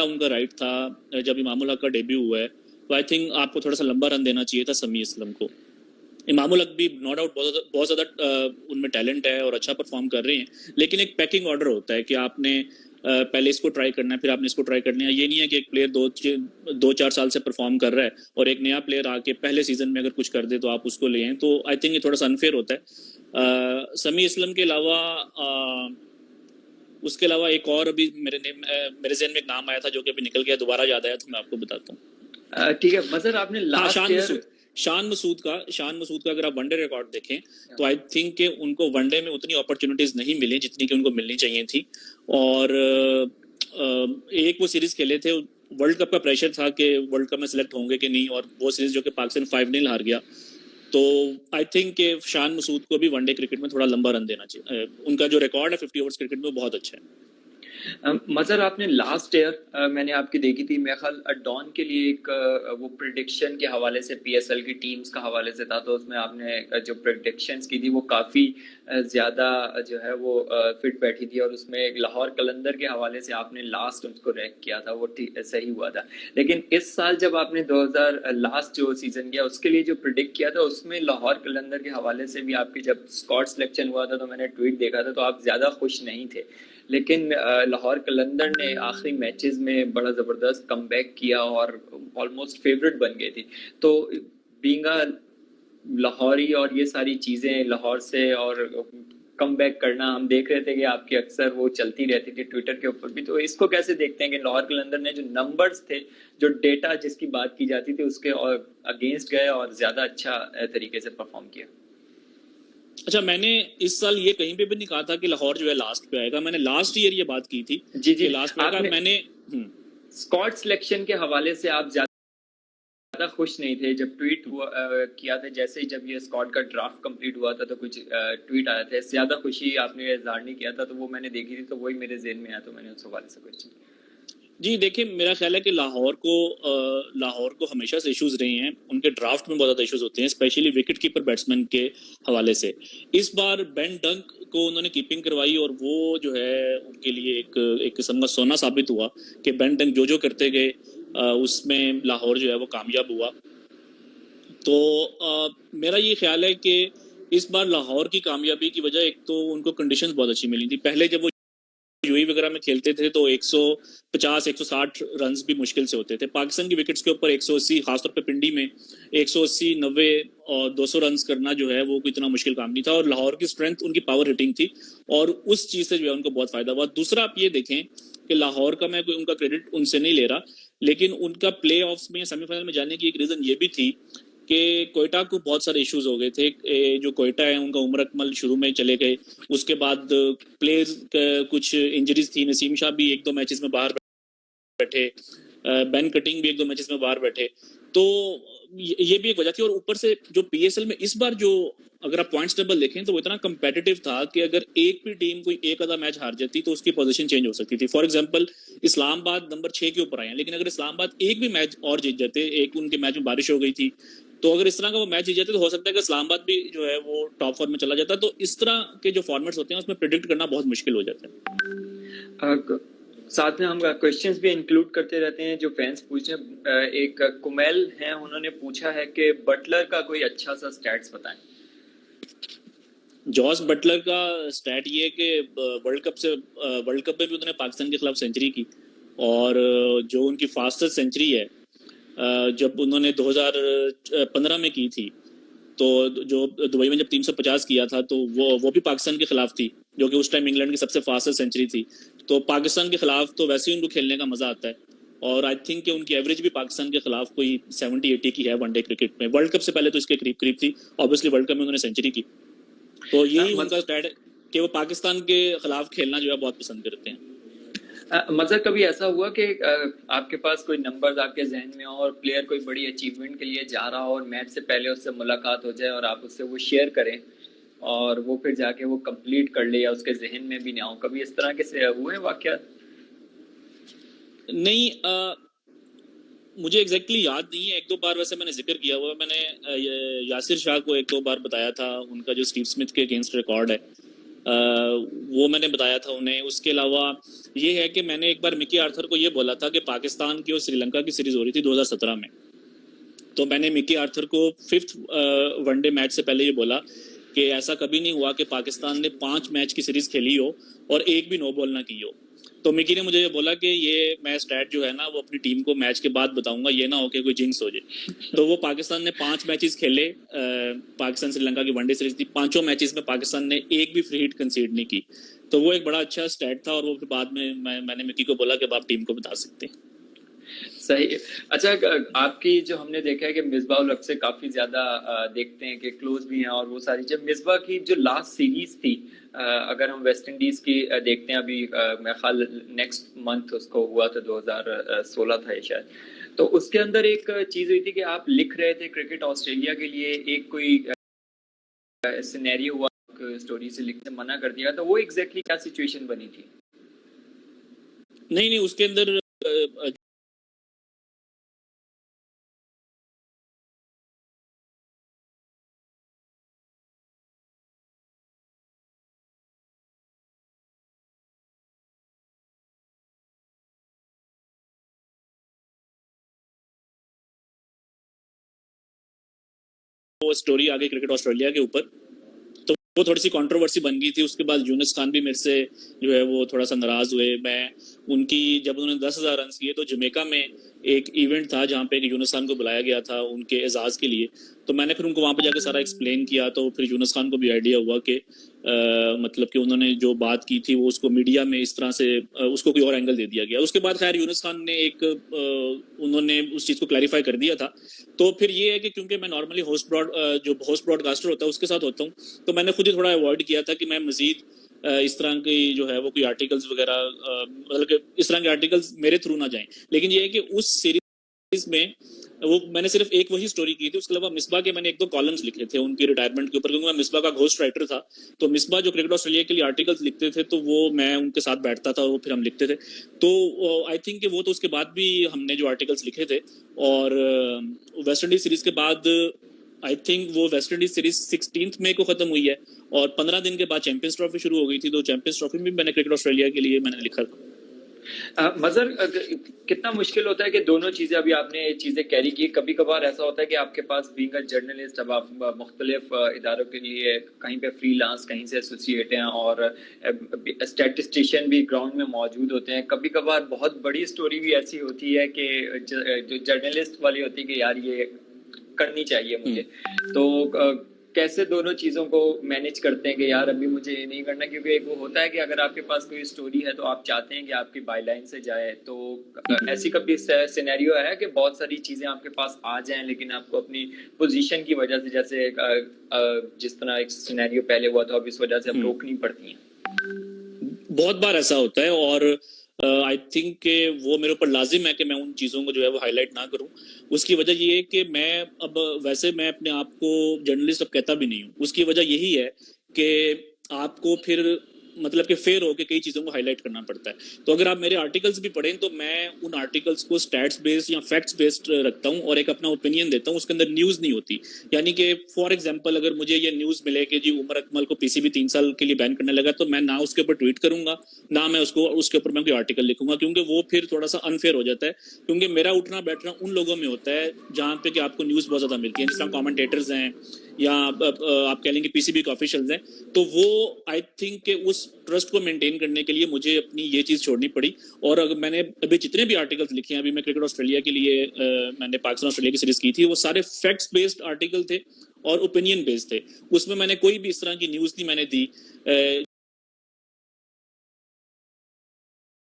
उनका राइट था जब इमामुल हक का डेब्यू हुआ है, तो आई थिंक आपको थोड़ा सा लंबा रन देना चाहिए था समी असलम को। इमामुल हक भी नो डाउट बहुत ज़्यादा उनमें टैलेंट है और अच्छा परफॉर्म कर रहे हैं, लेकिन एक पैकिंग ऑर्डर होता है कि आपने पहले इसको ट्राई करना है, फिर आपने इसको ट्राई करना है। ये नहीं है कि एक प्लेयर 2-4 साल से परफॉर्म कर रहा है और एक नया प्लेयर आके पहले सीजन में अगर कुछ कर दे तो आप उसको ले आएं, तो आई थिंक ये थोड़ा सा अनफेयर होता है। समी असलम के अलावा उसके अलावा एक और अभी मेरे जहन में एक नाम आया था जो कि अभी निकल गया, दोबारा याद आया तो मैं आपको बताता हूँ। ठीक है मजहर, आपने लास्ट शान मसूद का अगर आप वनडे रिकॉर्ड देखें तो आई थिंक कि उनको वनडे में उतनी अपॉर्चुनिटीज नहीं मिली जितनी कि उनको मिलनी चाहिए थी, और एक वो सीरीज खेले थे, वर्ल्ड कप का प्रेशर था कि वर्ल्ड कप में सिलेक्ट होंगे कि नहीं, और वो सीरीज जो कि पाकिस्तान 5-0 हार गया, तो आई थिंक कि शान मसूद को भी वनडे क्रिकेट में थोड़ा लंबा रन देना चाहिए। उनका जो रिकॉर्ड है 50 ओवर्स क्रिकेट में बहुत अच्छा है। मजहर, आपने लास्ट ईयर मैंने आपकी देखी थी, मेरे ख्याल डॉन के लिए एक वो प्रिडिक्शन के हवाले से पीएसएल की टीम्स का हवाले से था, तो उसमें आपने जो प्रिडिक्शंस की थी वो काफ़ी ज़्यादा जो है वो फिट बैठी थी, और उसमें लाहौर कलंदर के हवाले से आपने लास्ट उसको रैंक किया था, वो सही हुआ था। लेकिन इस साल जब आपने 2000 लास्ट जो सीजन किया उसके लिए जो प्रिडिक्ट किया था उसमें लाहौर कलंदर के हवाले से भी आपकी जब स्क्वाड सिलेक्शन हुआ था तो मैंने ट्वीट देखा था, तो आप ज़्यादा खुश नहीं थे, लेकिन लाहौर कलंदर ने आखिरी मैचेस में बड़ा ज़बरदस्त कमबैक किया और ऑलमोस्ट फेवरेट बन गई थी। तो बीइंग लाहौरी और ये सारी चीज़ें लाहौर से और कमबैक करना हम देख रहे थे कि आपकी अक्सर वो चलती रहती थी ट्विटर के ऊपर भी, तो इसको कैसे देखते हैं कि लाहौर कलंदर ने जो नंबर्स थे, जो डेटा जिसकी बात की जाती थी उसके और अगेंस्ट गए और ज़्यादा अच्छा तरीके से परफॉर्म किया? अच्छा, मैंने इस साल ये कहीं पे भी नहीं कहा था कि लाहौर जो है लास्ट पे आएगा, मैंने लास्ट ईयर ये बात की थी जी लास्ट पे आएगा। मैंने स्क्वाड सिलेक्शन के हवाले से आप ज्यादा खुश नहीं थे जब ट्वीट हुआ किया था, जैसे ही जब ये स्क्वाड का ड्राफ्ट कंप्लीट हुआ था तो कुछ ट्वीट आया था, ज्यादा खुशी आपने इजहार नहीं किया था, तो वो मैंने देखी थी तो वही मेरे ज़हन में आया, तो मैंने उस हवाले से क्वेश्चन किया। जी देखिए, मेरा ख्याल है कि लाहौर को हमेशा से इश्यूज रहे हैं, उनके ड्राफ्ट में बहुत ज़्यादा इश्यूज होते हैं, स्पेशली विकेट कीपर बैट्समैन के हवाले से। इस बार बेन डंक को उन्होंने कीपिंग करवाई और वो जो है उनके लिए एक किस्म का सोना साबित हुआ कि बेन डंक जो करते गए उसमें लाहौर जो है वो कामयाब हुआ। तो मेरा ये ख्याल है कि इस बार लाहौर की कामयाबी की वजह एक तो उनको कंडीशंस बहुत अच्छी मिली थी। पहले जब वो यूएई वगैरह में खेलते थे तो 150-160 रन भी मुश्किल से होते थे। पाकिस्तान की विकेट्स के ऊपर 180, खासतौर पे पिंडी में 180, 90 और 200 रन करना जो है वो कोई इतना मुश्किल काम नहीं था, और लाहौर की स्ट्रेंथ उनकी पावर हिटिंग थी और उस चीज़ से जो है उनको बहुत फायदा हुआ। दूसरा आप ये देखें कि लाहौर का मैं कोई उनका क्रेडिट उनसे नहीं ले रहा, लेकिन उनका प्ले ऑफ्स में सेमीफाइनल में जाने की एक रीज़न ये भी थी कि कोयटा को बहुत सारे इश्यूज हो गए थे। जो कोयटा है उनका उमर अकमल शुरू में चले गए, उसके बाद प्लेयर्स कुछ इंजरीज थी, नसीम शाह भी 1-2 मैचेस में बाहर बैठे, बेन कटिंग भी 1-2 मैचेस में बाहर बैठे, तो ये भी एक वजह थी। और ऊपर से जो पीएसएल में इस बार जो अगर आप पॉइंट्स टेबल देखें तो वो इतना कंपेटिटिव था कि अगर एक भी टीम कोई एक आधा मैच हार जाती तो उसकी पोजीशन चेंज हो सकती थी। फॉर एग्जांपल इस्लामाबाद नंबर 6 के ऊपर आए हैं, लेकिन अगर इस्लामाबाद एक भी मैच और जीत जाते, एक उनके मैच में बारिश हो गई थी, तो अगर इस तरह का वो मैच जीत जाते तो हो सकता है कि इस्लामाबाद भी जो है वो टॉप 4 में चला जाता। तो इस तरह के जो फॉर्मेट्स होते हैं उसमें प्रेडिक्ट करना बहुत मुश्किल हो जाता है। साथ में हम क्वेश्चंस भी इंक्लूड करते रहते हैं जो फैंस पूछे। एक कुमैल हैं, उन्होंने पूछा है कि बटलर का कोई अच्छा सा स्टैट्स बताएं। जॉस बटलर का स्टैट ये है कि वर्ल्ड कप में भी उन्होंने पाकिस्तान के खिलाफ सेंचुरी की, और जो उनकी फास्टेस्ट सेंचुरी है जब उन्होंने 2015 में की थी, तो जो दुबई में जब 350 किया था तो वो भी पाकिस्तान के खिलाफ थी, जो कि उस टाइम इंग्लैंड की सबसे फास्टेस्ट सेंचुरी थी। तो पाकिस्तान के खिलाफ तो वैसे ही उनको खेलने का मजा आता है, और आई थिंक कि उनकी एवरेज भी पाकिस्तान के खिलाफ कोई 70-80 की है वनडे क्रिकेट में। वर्ल्ड कप से पहले तो इसके करीब करीब थी, ऑब्वियसली वर्ल्ड कप में उन्होंने सेंचुरी की। तो यही उनका स्टैट है कि वो पाकिस्तान के खिलाफ खेलना जो है बहुत पसंद करते हैं। मतलब कभी ऐसा हुआ कि आपके पास कोई नंबर्स आपके जहन में हो और प्लेयर कोई बड़ी अचीवमेंट के लिए जा रहा हो और मैच से पहले उससे मुलाकात हो जाए और आप उससे वो शेयर करें और वो फिर जाके वो कंप्लीट कर ले या उसके जहन में भी ना हो, कभी इस तरह के हुए वाकयात? नहीं, मुझे एग्जैक्टली याद नहीं है। एक दो बार वैसे मैंने जिक्र किया हुआ, मैंने यासिर शाह को एक दो बार बताया था, उनका जो स्टीव स्मिथ के अगेंस्ट रिकॉर्ड है वो मैंने बताया था उन्हें। उसके अलावा ये है कि मैंने एक बार मिकी आर्थर को ये बोला था कि पाकिस्तान की और श्रीलंका की सीरीज हो रही थी 2017 में, तो मैंने मिकी आर्थर को 5th वनडे मैच से पहले ये बोला कि ऐसा कभी नहीं हुआ कि पाकिस्तान ने 5 मैच की सीरीज खेली हो और एक भी नो बॉल ना की हो। तो मिकी ने मुझे ये बोला कि ये मैं स्टैट जो है ना वो अपनी टीम को मैच के बाद बताऊंगा, ये ना हो कि कोई जिंक्स हो जाए। तो वो पाकिस्तान ने 5 मैचेस खेले, पाकिस्तान श्रीलंका की वनडे सीरीज थी, 5 मैचेस में पाकिस्तान ने एक भी फ्री हिट कंसीड नहीं की। तो वो एक बड़ा अच्छा स्टैट था, और वो बाद में मैंने मिकी को बोला कि आप टीम को बता सकते हैं। सही। अच्छा, आपकी जो हमने देखा है कि मिसबाह उल हक से काफी ज्यादा देखते हैं कि क्लोज भी हैं और वो सारी, जब मिसबाह की जो लास्ट सीरीज थी, अगर हम वेस्ट इंडीज की देखते हैं अभी, मेरा ख्याल नेक्स्ट मंथ उसको हुआ था, 2016 था ये शायद, तो उसके अंदर एक चीज हुई थी कि आप लिख रहे थे क्रिकेट ऑस्ट्रेलिया के लिए, एक कोई सिनेरियो हुआ, स्टोरी से लिखने मना कर दिया, तो वो एग्जैक्टली क्या सिचुएशन बनी थी? नहीं, उसके अंदर वो स्टोरी आ गई क्रिकेट ऑस्ट्रेलिया के ऊपर, तो वो थोड़ी सी कंट्रोवर्सी बन गई थी। उसके बाद यूनुस खान भी मेरे से जो है वो थोड़ा सा नाराज हुए। मैं उनकी, जब उन्होंने 10,000 रन किए तो जमैका में एक इवेंट था जहाँ पे यूनुस खान को बुलाया गया था उनके एजाज के लिए, तो मैंने फिर उनको वहाँ पे जाकर सारा एक्सप्लेन किया। तो फिर यूनुस खान को भी आइडिया हुआ कि मतलब कि उन्होंने जो बात की थी वो उसको मीडिया में इस तरह से उसको कोई और एंगल दे दिया गया। उसके बाद खैर यूनुस खान ने उन्होंने उस चीज़ को क्लैरिफाई कर दिया था। तो फिर ये है कि क्योंकि मैं नॉर्मली जो होस्ट ब्रॉडकास्टर होता है उसके साथ होता हूँ, तो मैंने खुद ही थोड़ा अवॉइड किया था कि मैं मजीद इस तरह की जो है वो कोई आर्टिकल्स वगैरह, मतलब कि इस तरह के आर्टिकल्स मेरे थ्रू ना जाएं। लेकिन ये है कि उस सीरीज में वो मैंने सिर्फ एक वही स्टोरी की थी, उसके अलावा मिसबा के मैंने एक दो कॉलम्स लिखे थे उनकी रिटायरमेंट के ऊपर, क्योंकि मैं मिसबा का घोस्ट राइटर था। तो मिसबा जो क्रिकेट ऑस्ट्रेलिया के लिए आर्टिकल्स लिखते थे तो वो मैं उनके साथ बैठता था और वो फिर हम लिखते थे। तो आई थिंक कि वो तो उसके बाद भी हमने जो आर्टिकल्स लिखे थे। और वेस्ट इंडीज सीरीज के बाद आई थिंक वो वेस्ट इंडीज सीरीज 16 मई को खत्म हुई है और 15 दिन के बाद चैंपियंस ट्रॉफी शुरू हो गई थी। तो चैंपियंस ट्रॉफी में मैंने क्रिकेट ऑस्ट्रेलिया के लिए मैंने लिखा था। मजर, कितना मुश्किल होता है कि दोनों चीजें, अभी आपने चीजें कैरी की, कभी कभार ऐसा होता है कि आपके पास बीइंग अ जर्नलिस्ट, अब आप मुख्तलिफ इदारों के लिए कहीं पे फ्रीलांस, कहीं से एसोसिएट हैं और स्टैटिस्टिशियन भी ग्राउंड में मौजूद होते हैं। कभी कभार बहुत बड़ी स्टोरी भी ऐसी होती है कि जो जर्नलिस्ट वाली होती है कि यार ये करनी चाहिए मुझे, तो कैसे दोनों चीजों को मैनेज करते हैं कि यार अभी मुझे ये नहीं करना? क्योंकि एक वो होता है कि अगर आपके पास कोई स्टोरी है तो आप चाहते हैं कि आपकी बायलाइन से जाए, तो ऐसी कभी सिनेरियो है कि बहुत सारी चीजें आपके पास आ जाएं लेकिन आपको अपनी पोजीशन की वजह से, जैसे जिस तरह एक सिनेरियो पहले हुआ था, अब इस वजह से अब रोकनी पड़ती हैं? बहुत बार ऐसा होता है और आई थिंक कि वो मेरे ऊपर लाजिम है कि मैं उन चीज़ों को जो है वो हाईलाइट ना करूं। उसकी वजह ये है कि मैं अब वैसे मैं अपने आप को जर्नलिस्ट अब कहता भी नहीं हूँ। उसकी वजह यही है कि आपको फिर मतलब कि फेयर हो के कई चीज़ों को हाईलाइट करना पड़ता है। तो अगर आप मेरे आर्टिकल्स भी पढ़ें तो मैं उन आर्टिकल्स को स्टैट्स बेस्ड या फैक्ट्स बेस्ड रखता हूं और एक अपना ओपिनियन देता हूं। उसके अंदर न्यूज़ नहीं होती। यानी कि फॉर एग्जांपल अगर मुझे ये न्यूज़ मिले कि जी उमर अकमल को पीसीबी 3 साल के लिए बैन करने लगा, तो मैं ना उसके ऊपर ट्वीट करूंगा, ना मैं उसके ऊपर मैं कोई आर्टिकल लिखूंगा, क्योंकि वो फिर थोड़ा सा अनफेयर हो जाता है। क्योंकि मेरा उठना बैठना उन लोगों में होता है जहाँ पे कि आपको न्यूज़ बहुत ज़्यादा मिलती है, जिस तरह कॉमेंटेटर्स हैं या आप कह लेंगे पीसीबी के ऑफिशियल्स हैं, तो वो आई थिंक कि उस ट्रस्ट को मेंटेन करने के लिए मुझे अपनी ये चीज़ छोड़नी पड़ी। और अगर मैंने अभी जितने भी आर्टिकल्स लिखे हैं, अभी मैं क्रिकेट ऑस्ट्रेलिया के लिए मैंने पाकिस्तान ऑस्ट्रेलिया की सीरीज की थी, वो सारे फैक्ट्स बेस्ड आर्टिकल थे और ओपिनियन बेस्ड थे। उसमें मैंने कोई भी इस तरह की न्यूज़ नहीं मैंने दी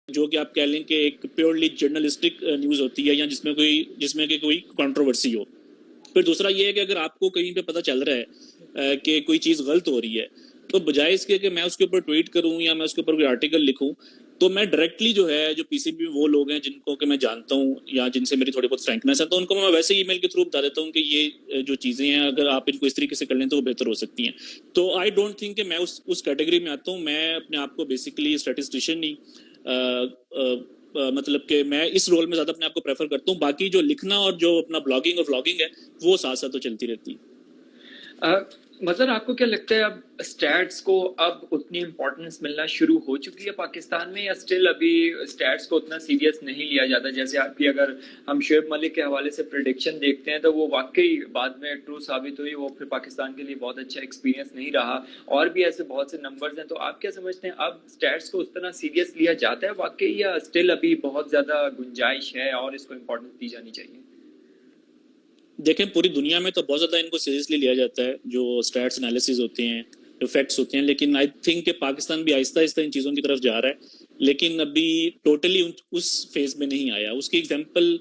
जो कि आप कह लें कि एक प्योरली जर्नलिस्टिक न्यूज़ होती है, या जिसमें कि कोई कंट्रोवर्सी हो। फिर दूसरा ये है कि अगर आपको कहीं पे पता चल रहा है कि कोई चीज़ गलत हो रही है, तो बजाय इसके कि मैं उसके ऊपर ट्वीट करूं या मैं उसके ऊपर कोई आर्टिकल लिखूं, तो मैं डायरेक्टली जो है, जो पीसीबी वो लोग हैं जिनको कि मैं जानता हूं या जिनसे मेरी थोड़ी बहुत फ्रैंकनेस है, तो उनको मैं वैसे ईमेल के थ्रू बता देता हूं कि ये जो चीज़ें हैं, अगर आप इनको इस तरीके से कर लें तो वो बेहतर हो सकती हैं। तो आई डोंट थिंक कि मैं उस कैटेगरी में आता हूँ। मैं अपने आप को बेसिकली स्टैटिस्टिशियन नहीं मतलब कि मैं इस रोल में ज़्यादा अपने आप को प्रेफर करता हूँ। बाकी जो लिखना और जो अपना ब्लॉगिंग और व्लॉगिंग है, वो साथ साथ तो चलती रहती है। मजहर, आपको क्या लगता है अब स्टैट्स को अब उतनी इम्पोर्टेंस मिलना शुरू हो चुकी है पाकिस्तान में, या स्टिल अभी स्टैट्स को उतना सीरियस नहीं लिया जाता? जैसे आपकी अगर हम शुएब मलिक के हवाले से प्रेडिक्शन देखते हैं तो वो वाकई बाद में ट्रू साबित हुई, वो फिर पाकिस्तान के लिए बहुत अच्छा एक्सपीरियंस नहीं रहा। और भी ऐसे बहुत से नंबर्स हैं, तो आप क्या समझते हैं अब स्टैट्स को उस तरह सीरियस लिया जाता है वाकई, या स्टिल अभी बहुत ज़्यादा गुंजाइश है और इसको इम्पोर्टेंस दी जानी चाहिए? देखें, पूरी दुनिया में तो बहुत ज़्यादा इनको सीरियसली लिया जाता है, जो स्टैट्स एनालिसिस होते हैं, जो फैक्ट्स होते हैं, लेकिन आई थिंक कि पाकिस्तान भी आहिस्ता आहिस्ता इन चीज़ों की तरफ जा रहा है, लेकिन अभी टोटली उस फेज में नहीं आया। उसकी एग्जांपल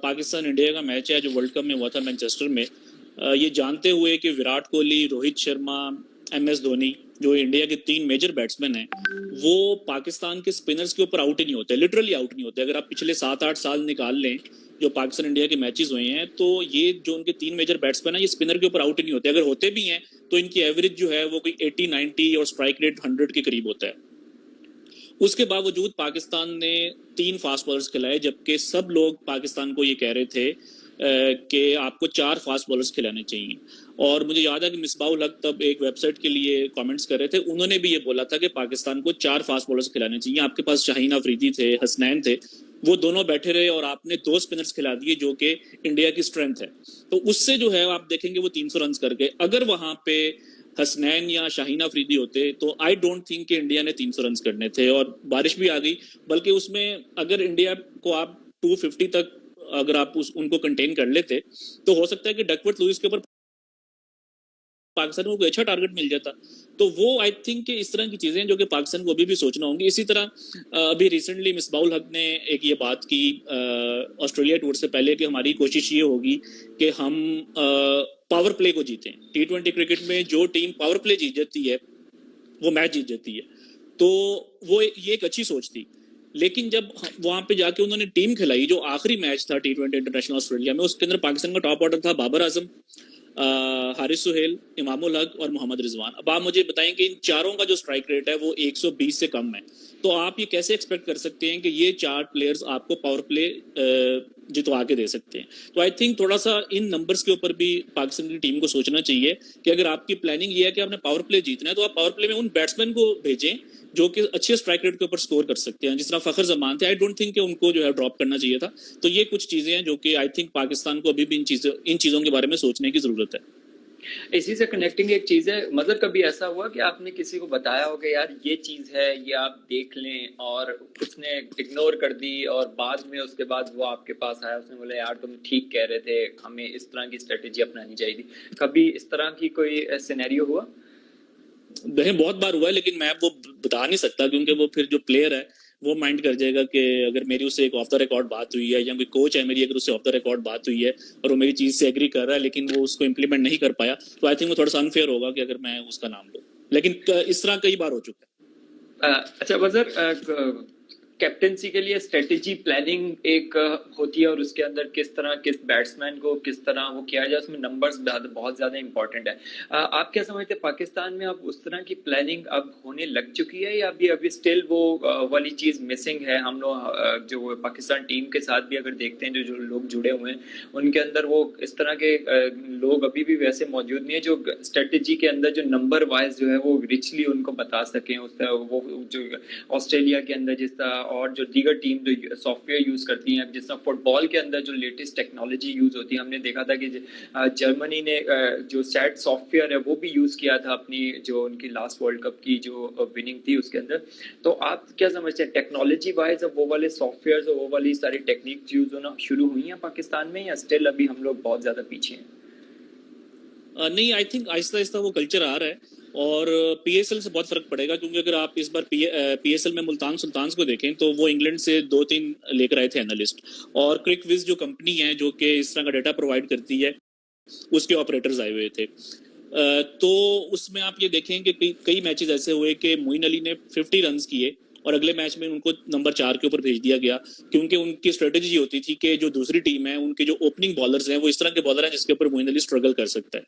पाकिस्तान इंडिया का मैच है जो वर्ल्ड कप में हुआ था मैनचेस्टर में। ये जानते हुए कि विराट कोहली, रोहित शर्मा, MS धोनी, जो इंडिया के 3 मेजर बैट्समैन हैं, वो पाकिस्तान के स्पिनर्स के ऊपर आउट ही नहीं होते, लिटरली आउट नहीं होते। अगर आप पिछले 7-8 साल निकाल लें जो पाकिस्तान इंडिया के मैचेस हुए हैं, तो ये जो उनके 3 मेजर बैट्समैन हैं, ये स्पिनर के ऊपर आउट ही नहीं होते। अगर होते भी हैं तो इनकी एवरेज जो है वो कोई 80-90 और स्ट्राइक रेट 100 के करीब होता है। उसके बावजूद पाकिस्तान ने 3 फास्ट बॉलर्स खिलाए, जबकि सब लोग पाकिस्तान को ये कह रहे थे कि आपको 4 फास्ट बॉलर्स खिलाने चाहिए। और मुझे याद है कि मिसबाउल हक तब एक वेबसाइट के लिए कमेंट्स कर रहे थे, उन्होंने भी ये बोला था कि पाकिस्तान को 4 फास्ट बॉलर्स खिलाने चाहिए। आपके पास शाहीन अफरीदी थे, हसनैन थे, वो दोनों बैठे रहे और आपने 2 स्पिनर्स खिला दिए जो कि इंडिया की स्ट्रेंथ है। तो उससे जो है आप देखेंगे वो 300 रन कर गए। अगर वहां पे हसनैन या शाहीन अफरीदी होते तो आई डोंट थिंक कि इंडिया ने 300 रन करने थे, और बारिश भी आ गई। बल्कि उसमें अगर इंडिया को आप 250 तक अगर आप उनको कंटेन कर लेते, तो हो सकता है कि डकवर्थ लुईस के ऊपर पाकिस्तान को कोई अच्छा टारगेट मिल जाता। तो वो आई थिंक कि इस तरह की चीज़ें जो कि पाकिस्तान को अभी भी सोचना होंगी। इसी तरह अभी रिसेंटली मिसबाउल हक ने एक ये बात की ऑस्ट्रेलिया टूर से पहले कि हमारी कोशिश ये होगी कि हम पावर प्ले को जीतें। T20 क्रिकेट में जो टीम पावर प्ले जीत जाती है वो मैच जीत जाती है। तो वो ये एक अच्छी सोच थी, लेकिन जब वहां पे जाके उन्होंने टीम खिलाई, जो आखिरी मैच था T20 इंटरनेशनल ऑस्ट्रेलिया में, उसके अंदर पाकिस्तान का टॉप ऑर्डर था बाबर आजम, हारिस सुहेल, इमामुल हक और मोहम्मद रिजवान। अब आप मुझे बताएं कि इन चारों का जो स्ट्राइक रेट है वो 120 से कम है। तो आप ये कैसे एक्सपेक्ट कर सकते हैं कि ये 4 प्लेयर्स आपको पावर प्ले जितवा के दे सकते हैं? तो आई थिंक थोड़ा सा इन नंबर्स के ऊपर भी पाकिस्तान की टीम को सोचना चाहिए कि अगर आपकी प्लानिंग ये है कि आपने पावर प्ले जीतना है, तो आप पावर प्ले में उन बैट्समैन को भेजें जो कि अच्छे स्ट्राइक रेट के ऊपर स्कोर कर सकते हैं। जिस तरह फखर जमान थे, आई डोंट थिंक कि उनको जो है ड्रॉप करना चाहिए था। तो ये कुछ चीज़ें हैं जो कि आई थिंक पाकिस्तान को अभी भी इन चीज़ों के बारे में सोचने की ज़रूरत है। इसी से कनेक्टिंग एक चीज है, मतलब कभी ऐसा हुआ कि आपने किसी को बताया हो कि यार ये चीज है, ये आप देख लें, और उसने इग्नोर कर दी, और बाद में उसके बाद वो आपके पास आया, उसने बोला यार तुम ठीक कह रहे थे, हमें इस तरह की स्ट्रेटेजी अपनानी चाहिए थी? कभी इस तरह की कोई सिनेरियो हुआ? वह बहुत बार हुआ है, लेकिन मैं वो बता नहीं सकता, क्योंकि वो फिर जो प्लेयर है वो माइंड कर जाएगा कि अगर मेरी उससे एक ऑफ द रिकॉर्ड बात हुई है, या कोई कोच है मेरी, अगर उससे ऑफ द रिकॉर्ड बात हुई है और वो मेरी चीज़ से एग्री कर रहा है लेकिन वो उसको इम्प्लीमेंट नहीं कर पाया, तो आई थिंक वो थोड़ा सा अनफेयर होगा कि अगर मैं उसका नाम लूँ। लेकिन इस तरह कई बार हो चुका है। अच्छा वज़र, कैप्टेंसी के लिए स्ट्रेटेजी प्लानिंग एक होती है, और उसके अंदर किस तरह किस बैट्समैन को किस तरह वो किया जाए, उसमें नंबर्स बहुत ज़्यादा इंपॉर्टेंट है। आप क्या समझते हैं पाकिस्तान में अब उस तरह की प्लानिंग अब होने लग चुकी है, या अभी स्टिल वो वाली चीज़ मिसिंग है? हम लोग जो पाकिस्तान टीम के साथ भी अगर देखते हैं, जो लोग जुड़े हुए हैं उनके अंदर वो इस तरह के लोग अभी भी वैसे मौजूद नहीं है जो स्ट्रेटेजी के अंदर जो नंबर वाइज जो है वो रिचली उनको बता सकें। उस वो जो ऑस्ट्रेलिया के अंदर जिस तरह और जो दीगर टीम जो सॉफ्टवेयर यूज करती हैं, जिस तरह फुटबॉल के अंदर जो लेटेस्ट टेक्नोलॉजी यूज होती है, हमने देखा था कि जर्मनी ने जो सैट सॉफ्टवेयर है वो भी यूज किया था अपनी जो उनकी लास्ट वर्ल्ड कप की जो विनिंग थी उसके अंदर। तो आप क्या समझते हैं टेक्नोलॉजी वाइज अब वो वाले सॉफ्टवेयर और वो वाली सारी टेक्निक यूज होना शुरू हुई हैं पाकिस्तान में, या स्टिल अभी हम लोग बहुत ज्यादा पीछे हैं? नहीं, आई थिंक आहिस्ता आहिस्ता वो कल्चर आ रहा है और पीएसएल से बहुत फर्क पड़ेगा, क्योंकि अगर आप इस बार पीएसएल में मुल्तान सुल्तान्स को देखें तो वो इंग्लैंड से 2-3 लेकर आए थे एनालिस्ट, और क्रिकविज जो कंपनी है जो कि इस तरह का डाटा प्रोवाइड करती है उसके ऑपरेटर्स आए हुए थे। तो उसमें आप ये देखें कि कई मैचेस ऐसे हुए कि मोइन अली ने 50 रन किए और अगले मैच में उनको नंबर 4 के ऊपर भेज दिया गया, क्योंकि उनकी स्ट्रेटेजी ये होती थी कि जो दूसरी टीम है उनके जो ओपनिंग बॉलर्स हैं वो इस तरह के बॉलर हैं जिसके ऊपर मोइन अली स्ट्रगल कर सकता है।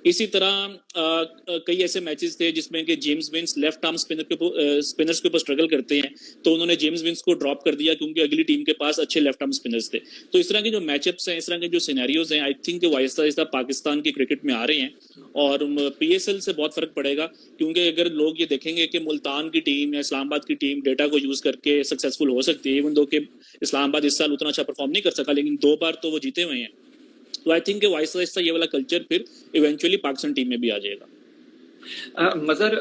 इसी तरह कई ऐसे मैचेस थे जिसमें कि James Vince left arm spinners के ऊपर स्ट्रगल करते हैं, तो उन्होंने जेम्स विंस को ड्रॉप कर दिया क्योंकि अगली टीम के पास अच्छे लेफ्ट आर्म स्पिनर्स थे। तो इस तरह के जो मैचअप्स हैं, इस तरह के जो सिनेरियोज हैं, आई थिंक वो आहिस्ता आहिस्ता पाकिस्तान की क्रिकेट में आ रहे हैं और पीएसएल से बहुत फर्क पड़ेगा, क्योंकि अगर लोग ये देखेंगे कि मुल्तान की टीम या इस्लामाबाद की टीम डेटा को यूज करके सक्सेसफुल हो सकती है, इवन दो कि इस्लामाबाद इस साल उतना अच्छा परफॉर्म नहीं कर सका लेकिन 2 बार तो वो जीते हुए हैं, तो आई थिंक आहिस्ता आहिस्ता ये वाला कल्चर फिर इवेंचुअली पाकिस्तान टीम में भी आ जाएगा। मजर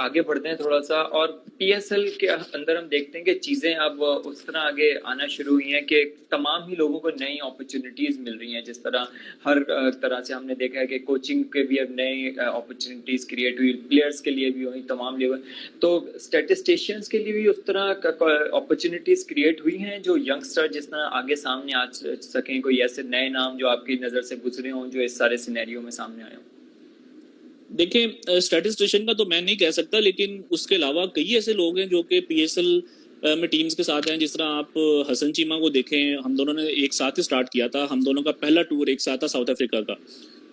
आगे बढ़ते हैं थोड़ा सा, और पीएसएल के अंदर हम देखते हैं कि चीजें अब उस तरह आगे आना शुरू हुई हैं कि तमाम ही लोगों को नई अपॉर्चुनिटीज मिल रही हैं। जिस तरह हर तरह से हमने देखा है कि कोचिंग के भी अब नई अपॉर्चुनिटीज क्रिएट हुई, प्लेयर्स के लिए भी हुई, तमाम लेवल, तो स्टैटिस्टिशियंस के लिए भी उस तरह अपॉर्चुनिटीज क्रिएट हुई हैं जो यंगस्टर जिस तरह आगे सामने आ सकें। कोई ऐसे नए नाम जो आपकी नजर से गुजरे हों जो इस सारे सिनेरियो में सामने आए हों? देखिए, स्टैटिस्टिशियन का तो मैं नहीं कह सकता, लेकिन उसके अलावा कई ऐसे लोग हैं जो कि पीएसएल में टीम्स के साथ हैं। जिस तरह आप हसन चीमा को देखें, हम दोनों ने एक साथ ही स्टार्ट किया था, हम दोनों का पहला टूर एक साथ था साउथ अफ्रीका का,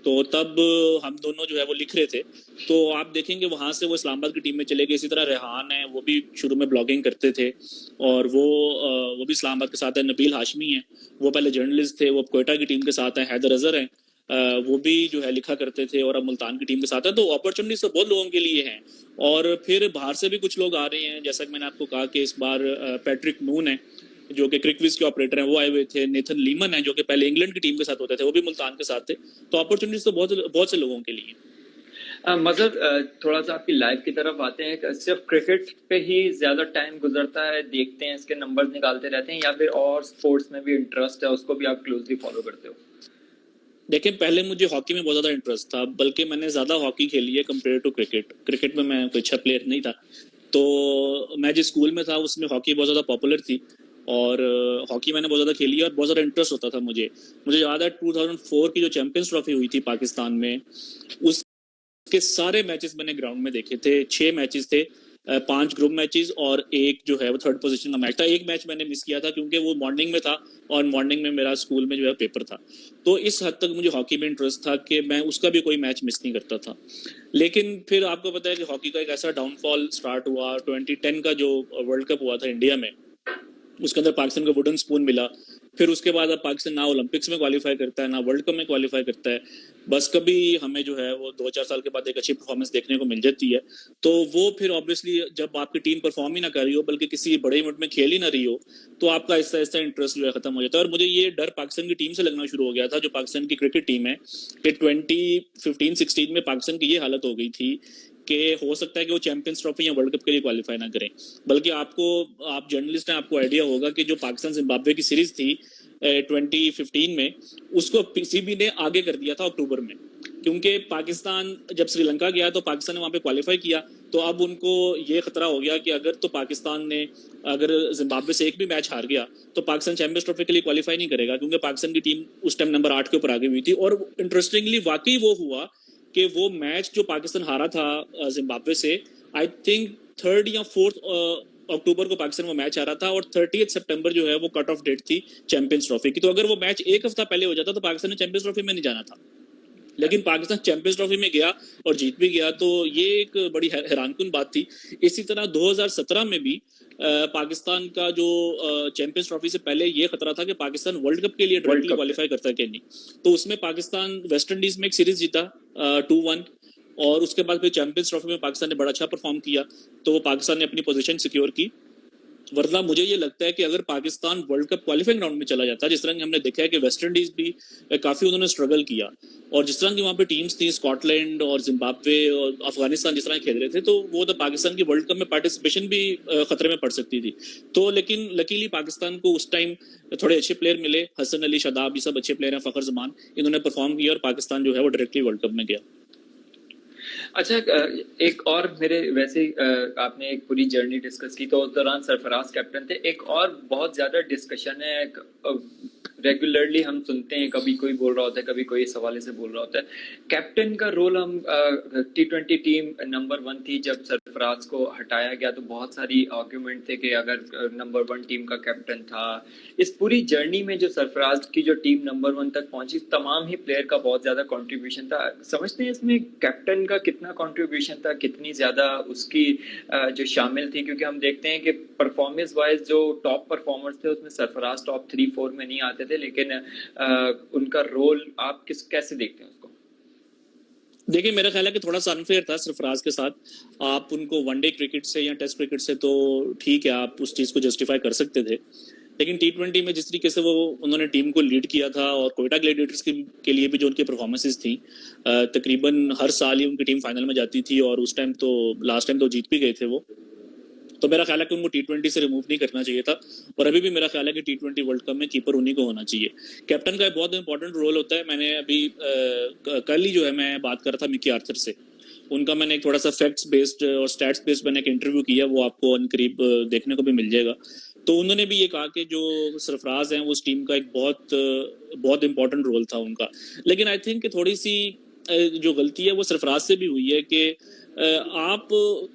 तो तब हम दोनों जो है वो लिख रहे थे, तो आप देखेंगे वहाँ से वो इस्लामाबाद की टीम में चले गए। इसी तरह रेहान है, वो भी शुरू में ब्लॉगिंग करते थे और वो भी इस्लामाबाद के साथ है। नबील हाशमी है, वो पहले जर्नलिस्ट थे, वो अब कोयटा की टीम के साथ हैं। हैदर अजहर हैं, वो भी जो है लिखा करते थे और अब मुल्तान की टीम के साथ है। तो अपॉर्चुनिटीज तो बहुत लोगों के लिए हैं, और फिर बाहर से भी कुछ लोग आ रहे हैं। जैसा कि मैंने आपको कहा कि इस बार पैट्रिक नून है जो कि क्रिकविज के ऑपरेटर हैं, वो आए हुए थे। नेथन लीमन है जो कि पहले इंग्लैंड की टीम के साथ होते थे, वो भी मुल्तान के साथ थे। तो अपॉर्चुनिटीज तो बहुत से लोगों के लिए। मजहर थोड़ा सा आपकी लाइफ की तरफ आते हैं। सिर्फ क्रिकेट पे ही ज्यादा टाइम गुजरता है, देखते हैं इसके नंबर्स निकालते रहते हैं, या फिर और स्पोर्ट्स में भी इंटरेस्ट है, उसको भी आप क्लोजली फॉलो करते हो? देखिए, पहले मुझे हॉकी में बहुत ज़्यादा इंटरेस्ट था, बल्कि मैंने ज़्यादा हॉकी खेली है कंपेयर टू क्रिकेट। क्रिकेट में मैं कोई अच्छा प्लेयर नहीं था, तो मैं जिस स्कूल में था उसमें हॉकी बहुत ज़्यादा पॉपुलर थी और हॉकी मैंने बहुत ज़्यादा खेली है और बहुत ज़्यादा इंटरेस्ट होता था मुझे। मुझे याद है 2004 की जो चैंपियंस ट्रॉफी हुई थी पाकिस्तान में, उसके सारे मैचेस मैंने ग्राउंड में देखे थे। 6 मैचेस थे, 5 ग्रुप मैचेस और एक जो है वो 3rd पोजीशन का मैच था। एक मैच मैंने मिस किया था क्योंकि वो मॉर्निंग में था और मॉर्निंग में मेरा स्कूल में जो है पेपर था। तो इस हद तक मुझे हॉकी में इंटरेस्ट था कि मैं उसका भी कोई मैच मिस नहीं करता था। लेकिन फिर आपको पता है कि हॉकी का एक ऐसा डाउनफॉल स्टार्ट हुआ। 2010 का जो वर्ल्ड कप हुआ था इंडिया में, उसके अंदर पाकिस्तान को वुडन स्पून मिला। फिर उसके बाद अब पाकिस्तान ना ओलंपिक्स में क्वालिफाई करता है, ना वर्ल्ड कप में क्वालिफाई करता है। बस कभी हमें जो है वो 2-4 साल के बाद एक अच्छी परफॉर्मेंस देखने को मिल जाती है। तो वो फिर ऑब्वियसली जब आपकी टीम परफॉर्म ही ना कर रही हो, बल्कि किसी बड़े इवेंट में खेल ही ना रही हो, तो आपका आहिस्ता आहिस्ता इंटरेस्ट जो है खत्म हो जाता है। और मुझे ये डर पाकिस्तान की टीम से लगना शुरू हो गया था, जो पाकिस्तान की क्रिकेट टीम है, कि 2015-16 में पाकिस्तान की ये हालत हो गई थी कि हो सकता है कि वो चैंपियंस ट्रॉफी या वर्ल्ड कप के लिए क्वालिफाई ना करें। बल्कि आप जर्नलिस्ट हैं, आपको आइडिया होगा कि जो पाकिस्तान जिम्बाब्वे की सीरीज थी 2015 में, उसको पीसीबी ने आगे कर दिया था अक्टूबर में, क्योंकि पाकिस्तान जब श्रीलंका गया तो पाकिस्तान ने वहाँ पे क्वालिफाई किया। तो अब उनको ये खतरा हो गया कि अगर तो पाकिस्तान ने अगर जिम्बाब्वे से एक भी मैच हार गया तो पाकिस्तान चैंपियंस ट्रॉफी के लिए क्वालिफाई नहीं करेगा, क्योंकि पाकिस्तान की टीम उस टाइम नंबर 8 के ऊपर आगे हुई थी। और इंटरेस्टिंगली वाकई वो हुआ कि वो मैच जो पाकिस्तान हारा था जिम्बाब्वे से, आई थिंक 3rd या 4th अक्टूबर को पाकिस्तान वो मैच आ रहा था और 30 सितंबर जो है वो कट ऑफ डेट थी चैंपियंस ट्रॉफी की। तो अगर वो मैच एक हफ्ता पहले हो जाता तो पाकिस्तान ने चैंपियंस ट्रॉफी में नहीं जाना था, लेकिन पाकिस्तान चैंपियंस ट्रॉफी में गया और जीत भी गया। तो ये एक बड़ी हैरानकुन बात थी। इसी तरह 2017 में भी पाकिस्तान का जो चैंपियंस ट्रॉफी से पहले ये खतरा था कि पाकिस्तान वर्ल्ड कप के लिए डायरेक्टली क्वालिफाई करता है कि नहीं। तो उसमें पाकिस्तान वेस्ट इंडीज में एक सीरीज जीता 2-1, और उसके बाद फिर चैंपियंस ट्रॉफी में पाकिस्तान ने बड़ा अच्छा परफॉर्म किया, तो पाकिस्तान ने अपनी पोजीशन सिक्योर की। वरना मुझे ये लगता है कि अगर Pakistan world cup qualifying round में चला जाता, जिस तरह की हमने देखा है कि वेस्ट इंडीज भी काफी उन्होंने स्ट्रगल किया, और जिस तरह की वहाँ पे टीम्स थी, स्कॉटलैंड और जिम्बाब्वे और अफगानिस्तान जिस तरह खेल रहे थे, तो वो तो पाकिस्तान की वर्ल्ड कप में पार्टिसिपेशन भी खतरे में पड़ सकती थी। तो लेकिन लकीली पाकिस्तान को उस टाइम थोड़े अच्छे प्लेयर मिले, हसन अली, शादाब, ये सब अच्छे प्लेयर हैं, फखर जमान, इन्होंने परफॉर्म किया और पाकिस्तान जो है वो डायरेक्टली वर्ल्ड कप में गया। अच्छा, एक और मेरे वैसे आपने एक पूरी जर्नी डिस्कस की, तो उस दौरान सरफराज कैप्टन थे। एक और बहुत ज्यादा डिस्कशन है, रेगुलरली हम सुनते हैं, कभी कोई बोल रहा होता है, कभी कोई इस हवाले से बोल रहा होता है, कैप्टन का रोल हम T20 टीम नंबर 1 थी, जब सरफराज को हटाया गया तो बहुत सारी आर्ग्यूमेंट थे कि अगर नंबर 1 टीम का कैप्टन था। इस पूरी जर्नी में जो सरफराज की जो टीम नंबर 1 तक पहुंची, तमाम ही प्लेयर का बहुत ज्यादा कंट्रीब्यूशन था। समझते हैं इसमें कैप्टन का कितना कंट्रीब्यूशन था, कितनी ज्यादा उसकी जो शामिल थी, क्योंकि हम देखते हैं कि परफॉर्मेंस वाइज जो टॉप परफॉर्मर्स थे उसमें सरफराज टॉप 3-4 में नहीं आते थे, लेकिन उनका रोल आप कैसे देखते हैं उसको? देखिए, मेरा ख्याल है कि थोड़ा सा अनफेयर था सरफराज के साथ। आप उनको वनडे क्रिकेट से या टेस्ट क्रिकेट से तो ठीक है, आप उस चीज़ को जस्टिफाई कर सकते थे, लेकिन T20 में जिस तरीके से वो उन्होंने टीम को लीड किया था, और कोयटा ग्लैडिएटर्स के लिए भी जो उनकी परफॉर्मेंसेस थी, तकरीबन हर साल ही उनकी टीम फाइनल में जाती थी, और उस टाइम तो लास्ट टाइम तो जीत भी गए थे वो। तो मेरा ख्याल है कि उनको T20 से रिमूव नहीं करना चाहिए था, और अभी भी मेरा ख्याल है कि T20 वर्ल्ड कप में कीपर उन्हीं को होना चाहिए। कैप्टन का एक बहुत इंपॉर्टेंट रोल होता है। मैंने अभी कल ही जो है मैं बात कर रहा था मिकी आर्थर से, उनका मैंने एक थोड़ा सा फैक्ट्स बेस्ड और स्टैट्स बेस्ड मैंने एक इंटरव्यू किया, वो आपको अनकरीब देखने को भी मिल जाएगा। तो उन्होंने भी ये कहा कि जो सरफराज हैं उस टीम का एक बहुत इंपॉर्टेंट रोल था उनका। लेकिन आई थिंक थोड़ी सी जो गलती है वो सरफराज से भी हुई है कि आप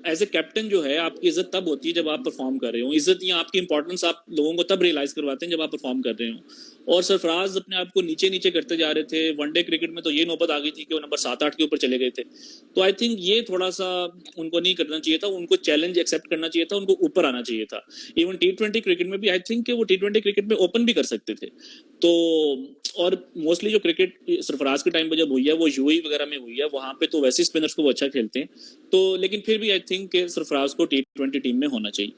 एज ए कैप्टन जो है, आपकी इज्जत तब होती है जब आप परफॉर्म कर रहे हो। इज्जत या आपकी इंपॉर्टेंस आप लोगों को तब रियलाइज करवाते हैं जब आप परफॉर्म कर रहे हो। और सरफराज अपने आप को नीचे नीचे करते जा रहे थे। वनडे क्रिकेट में तो ये नौबत आ गई थी कि वो नंबर 7-8 के ऊपर चले गए थे। तो आई थिंक ये थोड़ा सा उनको नहीं करना चाहिए था, उनको चैलेंज एक्सेप्ट करना चाहिए था, उनको ऊपर आना चाहिए था। इवन T20 क्रिकेट में भी आई थिंक वो T20 क्रिकेट में ओपन भी कर सकते थे। तो और मोस्टली जो क्रिकेट सरफराज के टाइम पे जब हुई है वो यूएई वगैरह में हुई है, वहां पे तो वैसे स्पिनर्स को वो अच्छा खेलते हैं। तो लेकिन फिर भी आई थिंक सरफराज को T20 टीम में होना चाहिए।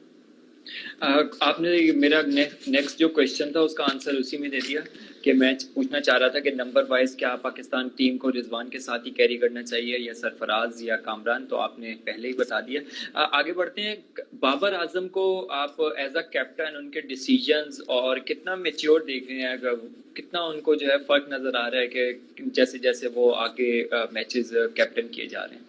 आपने मेरा नेक्स्ट जो क्वेश्चन था उसका आंसर उसी में दे दिया कि मैं पूछना चाह रहा था कि नंबर वाइज क्या पाकिस्तान टीम को रिजवान के साथ ही कैरी करना चाहिए, या सरफराज या कामरान, तो आपने पहले ही बता दिया। आगे बढ़ते हैं। बाबर आजम को आप एज अ कैप्टन, उनके डिसीजंस और कितना मेच्योर देख रहे हैं, कितना उनको जो है फर्क नजर आ रहा है कि जैसे जैसे वो आगे मैचेस कैप्टन किए जा रहे हैं?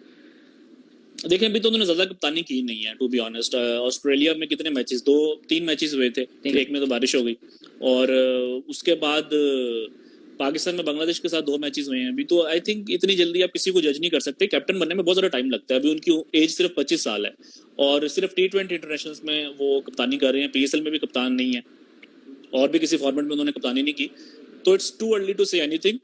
देखिए, अभी तो उन्होंने ज्यादा कप्तानी की नहीं है, टू बी ऑनेस्ट। ऑस्ट्रेलिया में कितने मैचेस, 2-3 मैचेस हुए थे, एक में तो बारिश हो गई, और उसके बाद पाकिस्तान में बांग्लादेश के साथ 2 मैचेस हुए हैं अभी। तो आई थिंक इतनी जल्दी आप किसी को जज नहीं कर सकते। कैप्टन बनने में बहुत ज्यादा टाइम लगता है। अभी उनकी एज सिर्फ 25 साल है, और सिर्फ T20 इंटरनेशनल्स में वो कप्तानी कर रहे हैं। PSL में भी कप्तान नहीं है, और भी किसी फॉर्मेट में उन्होंने कप्तानी नहीं की। तो it's too early to say anything.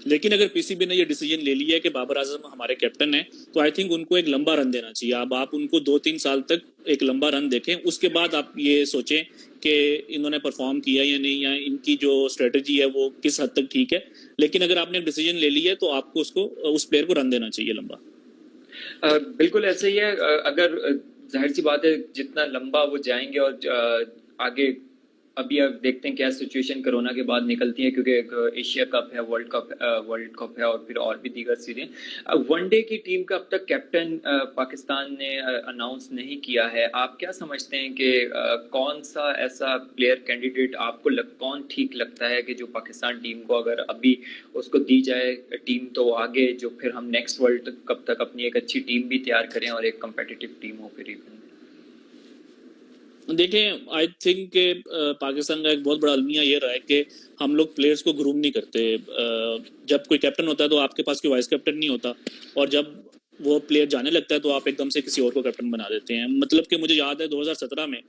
लेकिन अगर पीसीबी ने ये डिसीजन ले लिया है कि बाबर आजम हमारे कैप्टन हैं, तो आई थिंक उनको एक लंबा रन देना चाहिए। अब आप उनको 2-3 साल तक एक लंबा रन देखें, उसके बाद आप ये सोचें कि इन्होंने परफॉर्म किया या नहीं, या इनकी जो स्ट्रेटजी है वो किस हद तक ठीक है। लेकिन अगर आपने एक डिसीजन ले लिया है तो आपको उसको, उस प्लेयर को रन देना चाहिए लंबा। बिल्कुल ऐसे ही है। अगर जाहिर सी बात है जितना लंबा वो जाएंगे, और आगे अभी आप देखते हैं क्या सिचुएशन कोरोना के बाद निकलती है, क्योंकि एक एशिया कप है, वर्ल्ड कप है, और फिर और भी दीगर चीजें। वनडे की टीम का अब तक कैप्टन पाकिस्तान ने अनाउंस नहीं किया है। आप क्या समझते हैं कि कौन सा ऐसा प्लेयर कैंडिडेट आपको कौन ठीक लगता है कि जो पाकिस्तान टीम को अगर अभी उसको दी जाए टीम, तो आगे जो फिर हम नेक्स्ट वर्ल्ड कप तक अपनी एक अच्छी टीम भी तैयार करें और एक कंपेटिटिव टीम हो फिर? देखें, आई थिंक पाकिस्तान का एक बहुत बड़ा अलमिया ये रहा है कि हम लोग प्लेयर्स को ग्रूम नहीं करते। जब कोई कैप्टन होता है तो आपके पास कोई वाइस कैप्टन नहीं होता, और जब वो प्लेयर जाने लगता है तो आप एकदम से किसी और को कैप्टन बना देते हैं। मतलब कि मुझे याद है 2017 में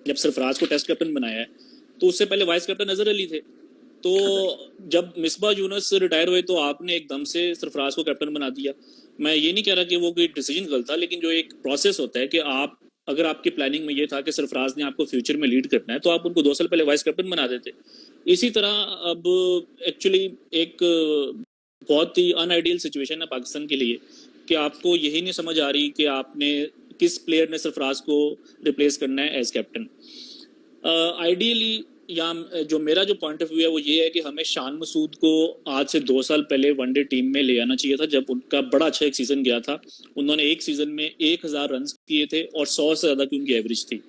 जब सरफराज को टेस्ट कैप्टन बनाया है, तो उससे पहले वाइस कैप्टन अजहर अली थे। तो जब मिसबा यूनुस रिटायर हुए तो आपने एकदम से सरफराज को कैप्टन बना दिया। मैं ये नहीं कह रहा कि वो कोई डिसीजन गलत था, लेकिन जो एक प्रोसेस होता है कि आप, अगर आपकी प्लानिंग में ये था कि सरफराज ने आपको फ्यूचर में लीड करना है, तो आप उनको 2 साल पहले वाइस कैप्टन बना देते। इसी तरह अब एक्चुअली एक बहुत ही अनआइडियल सिचुएशन है पाकिस्तान के लिए कि आपको यही नहीं समझ आ रही कि आपने किस प्लेयर ने सरफराज को रिप्लेस करना है एज कैप्टन। आइडियली या जो मेरा जो पॉइंट ऑफ व्यू है वो ये है कि हमें शान मसूद को आज से 2 साल पहले वनडे टीम में ले आना चाहिए था, जब उनका बड़ा अच्छा एक सीजन गया था। उन्होंने एक सीजन में 1000 रन किए थे और 100 से ज्यादा की उनकी एवरेज थी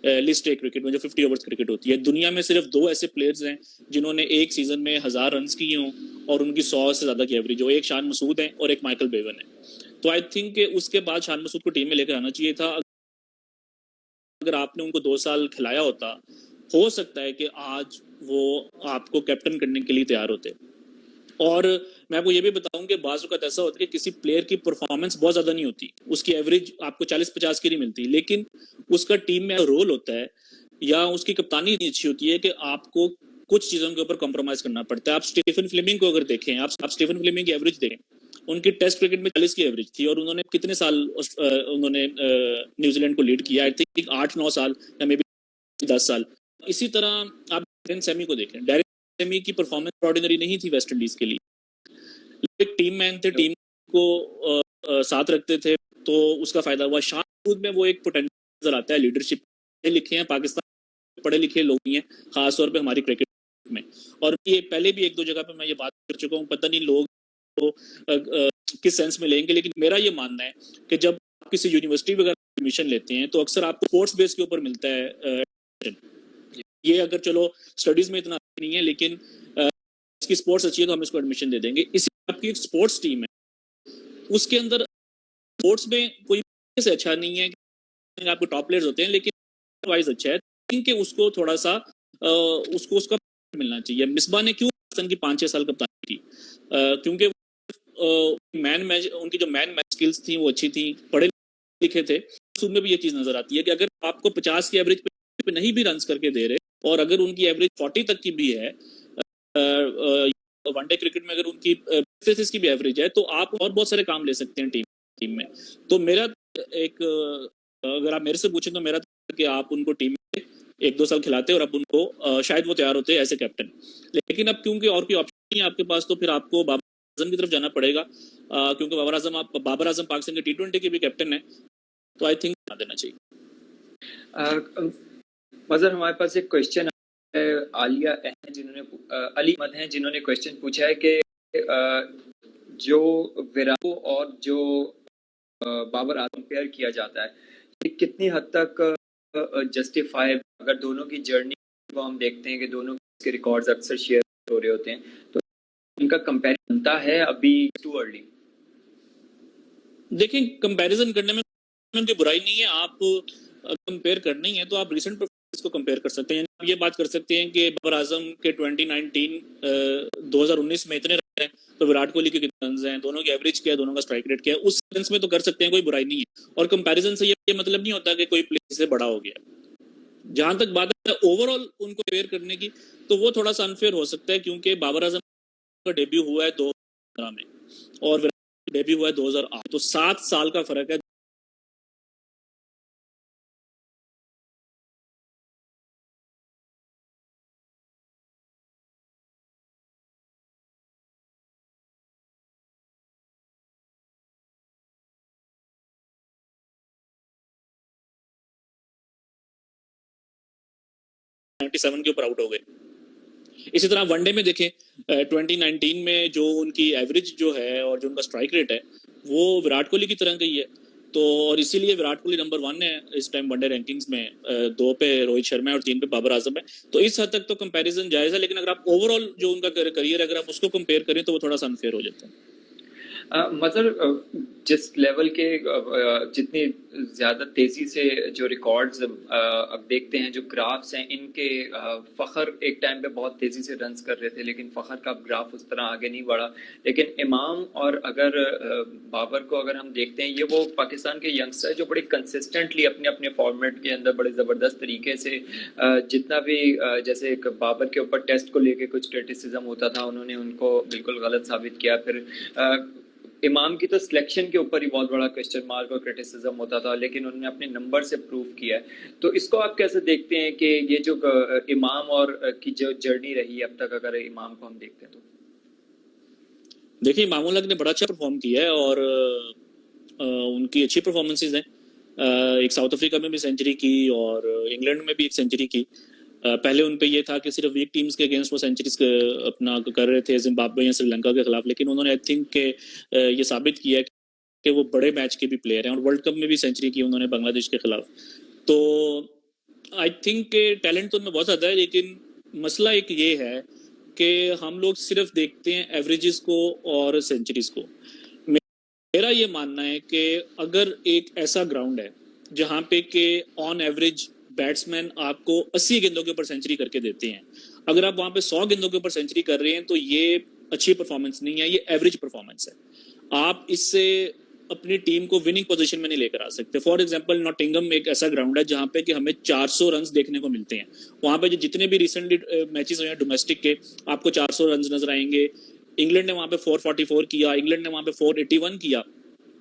लिस्ट ए क्रिकेट में, जो 50 ओवर्स क्रिकेट होती है। दुनिया में सिर्फ 2 ऐसे प्लेयर्स हैं जिन्होंने एक सीजन में 1000 रन किए हों और उनकी 100 से ज्यादा की एवरेज हो, एक शान मसूद है और एक माइकल बेवन है। तो आई थिंक उसके बाद शान मसूद को टीम में लेकर आना चाहिए था। अगर आपने उनको 2 साल खिलाया होता, हो सकता है कि आज वो आपको कैप्टन करने के लिए तैयार होते। और मैं आपको ये भी बताऊं कि बाज़ वक़्त ऐसा होता है कि किसी प्लेयर की परफॉर्मेंस बहुत ज़्यादा नहीं होती, उसकी एवरेज आपको 40-50 की नहीं मिलती, लेकिन उसका टीम में रोल होता है या उसकी कप्तानी इतनी अच्छी होती है कि आपको कुछ चीज़ों के ऊपर कॉम्प्रोमाइज़ करना पड़ता है। आप स्टीफन फ्लेमिंग को अगर देखें, आप स्टीफन फ्लेमिंग की एवरेज देखें, उनकी टेस्ट क्रिकेट में 40 की एवरेज थी और उन्होंने कितने साल उन्होंने न्यूजीलैंड को लीड किया, आई थिंक 8-9 साल या मे बी 10 साल। इसी तरह आप डैरेन सेमी को देखें, डैरेन सेमी की परफॉर्मेंस ऑर्डिनरी नहीं थी वेस्ट इंडीज के लिए, एक टीम मैन थे, टीम को साथ रखते थे, तो उसका फायदा हुआ। शान में वो एक पोटेंशियल नजर आता है, लीडरशिप लिखे हैं, पाकिस्तान पढ़े लिखे लोग ही हैं, खासतौर पे हमारी क्रिकेट में। और ये पहले भी 1-2 जगह पे मैं ये बात कर चुका हूँ, पता नहीं लोग तो किस सेंस में लेंगे, लेकिन मेरा ये मानना है कि जब आप किसी यूनिवर्सिटी वगैरह एडमिशन लेते हैं तो अक्सर आपको स्पोर्ट्स बेस के ऊपर मिलता है। ये अगर चलो स्टडीज में इतना नहीं है, लेकिन इसकी स्पोर्ट्स अच्छी है तो हम इसको एडमिशन दे देंगे। इसी आपकी एक स्पोर्ट्स टीम है, उसके अंदर स्पोर्ट्स में कोई से अच्छा नहीं है कि आपको टॉप प्लेयर्स होते हैं, लेकिन वाइज अच्छा है कि उसको थोड़ा सा उसको उसका मिलना चाहिए। मिसबा ने क्यों पाकिस्तान की 5-6 साल कप्तानी की, क्योंकि मैन मैच, उनकी जो मैन मैच स्किल्स थी वो अच्छी थी, पढ़े लिखे थे। उसमें भी ये चीज नजर आती है कि अगर आपको 50 की एवरेज पे नहीं भी रन करके दे रहे, और अगर उनकी एवरेज 40 तक की भी है, वनडे क्रिकेट में अगर उनकी 35 की भी एवरेज है, तो आप और बहुत सारे काम ले सकते हैं टीम में। तो मेरा एक, अगर आप मेरे से पूछें तो मेरा कि आप उनको टीम में 1-2 साल खिलाते और अब उनको शायद वो तैयार होते ऐसे कैप्टन। लेकिन अब क्योंकि और कोई ऑप्शन नहीं है आपके पास, तो फिर आपको बाबर आजम की तरफ जाना पड़ेगा, क्योंकि बाबर आजम पाकिस्तान के T20 के भी कैप्टन है, तो आई थिंक देना चाहिए। मजहर, हमारे पास एक क्वेश्चन है, आलिया अहमद जिन्होंने क्वेश्चन पूछा है कि जो विराट और जो बाबर आजम कंपेयर किया जाता है, ये कितनी हद तक जस्टिफाई, अगर दोनों की जर्नी को हम देखते हैं कि दोनों के रिकॉर्ड्स अक्सर शेयर हो रहे होते हैं, तो उनका कंपैरिजन बनता है अभी टू अर्ली? देखिए, कंपैरिजन करने में उनकी बुराई नहीं है। आप कंपेयर करनी है तो आप रिसेंट परफॉर्मेंस को कंपेयर कर सकते हैं। आप ये बात कर सकते हैं कि बाबर आजम के 2019 में इतने रन हैं, तो विराट कोहली के कितने रन हैं, दोनों की एवरेज क्या है, दोनों का स्ट्राइक रेट क्या है, उस सेंस में तो कर सकते हैं, कोई बुराई नहीं है। और कंपैरिजन से ये मतलब नहीं होता कि कोई प्लेयर से बड़ा हो गया। जहां तक बात है ओवरऑल उनको कंपेयर करने की, तो वो थोड़ा सा अनफेयर हो सकता है, क्योंकि बाबर आजम का डेब्यू हुआ है 2015 में और विराट का डेब्यू हुआ है 2008, तो 7 साल का फर्क है। के ऊपर आउट हो गए। इसी तरह वनडे में देखें, 2019 में जो उनकी एवरेज जो है और जो उनका स्ट्राइक रेट है, वो विराट कोहली की तरह गई है। तो और इसीलिए विराट कोहली नंबर 1 है इस टाइम वनडे रैंकिंग्स में, 2 पे रोहित शर्मा है और 3 पे बाबर आजम है। तो इस हद तक तो कंपैरिजन जायज है, लेकिन अगर आप ओवरऑल जो उनका करियर है अगर आप उसको कंपेयर करें तो वो थोड़ा सा अनफेयर हो जाता है। मतलब जिस लेवल के जितनी ज़्यादा तेज़ी से जो रिकॉर्ड्स अब देखते हैं, जो ग्राफ्स हैं इनके, फ़खर एक टाइम पे बहुत तेज़ी से रन्स कर रहे थे, लेकिन फ़खर का ग्राफ उस तरह आगे नहीं बढ़ा। लेकिन इमाम और अगर बाबर को अगर हम देखते हैं, ये वो पाकिस्तान के यंगस्टर जो बड़े कंसिस्टेंटली अपने अपने फॉर्मेट के अंदर बड़े ज़बरदस्त तरीके से जितना भी जैसे एक बाबर के ऊपर टेस्ट को लेके कुछ क्रिटिसिज्म होता था, उन्होंने उनको बिल्कुल गलत साबित किया। फिर इमाम की तो सिलेक्शन के ऊपर ही बहुत बड़ा क्वेश्चन मार्क और क्रिटिसिज्म होता था, लेकिन उन्होंने अपने नंबर से प्रूव किया है। तो इसको आप कैसे देखते हैं कि ये जो इमाम और की जो जर्नी रही अब तक, अगर इमाम को हम देखते हैं तो? देखिए, इमामुल्लाह ने बड़ा अच्छा परफॉर्म किया है और उनकी अच्छी परफॉर्मेंसेज हैं। एक साउथ अफ्रीका में भी सेंचुरी की और इंग्लैंड में भी एक सेंचुरी की। पहले उन पे ये था कि सिर्फ वीक टीम्स के अगेंस्ट वो सेंचुरीज अपना कर रहे थे जिम्बाब्वे या श्रीलंका के खिलाफ, लेकिन उन्होंने आई थिंक के ये साबित किया कि वो बड़े मैच के भी प्लेयर हैं और वर्ल्ड कप में भी सेंचुरी की उन्होंने बांग्लादेश के खिलाफ। तो आई थिंक के टैलेंट तो उनमें बहुत ज़्यादा है, लेकिन मसला एक ये है कि हम लोग सिर्फ देखते हैं एवरेजेस को और सेंचुरीज को। मेरा ये मानना है कि अगर एक ऐसा ग्राउंड है जहाँ पे के ऑन एवरेज बैट्समैन आपको 80 गेंदों के ऊपर सेंचुरी करके देते हैं, अगर आप वहाँ पे 100 गेंदों के ऊपर सेंचुरी कर रहे हैं तो ये अच्छी परफॉर्मेंस नहीं है, ये एवरेज परफॉर्मेंस है। आप इससे अपनी टीम को विनिंग पोजीशन में नहीं लेकर आ सकते। फॉर एग्जांपल नॉटिंघम एक ऐसा ग्राउंड है जहाँ पे कि हमें 400 रन देखने को मिलते हैं। वहाँ पे जो जितने भी रिसेंटली मैचेस हुए हैं डोमेस्टिक के, आपको 400 रन नजर आएंगे। इंग्लैंड ने वहाँ पे 444 किया, इंग्लैंड ने वहाँ पे 481 किया,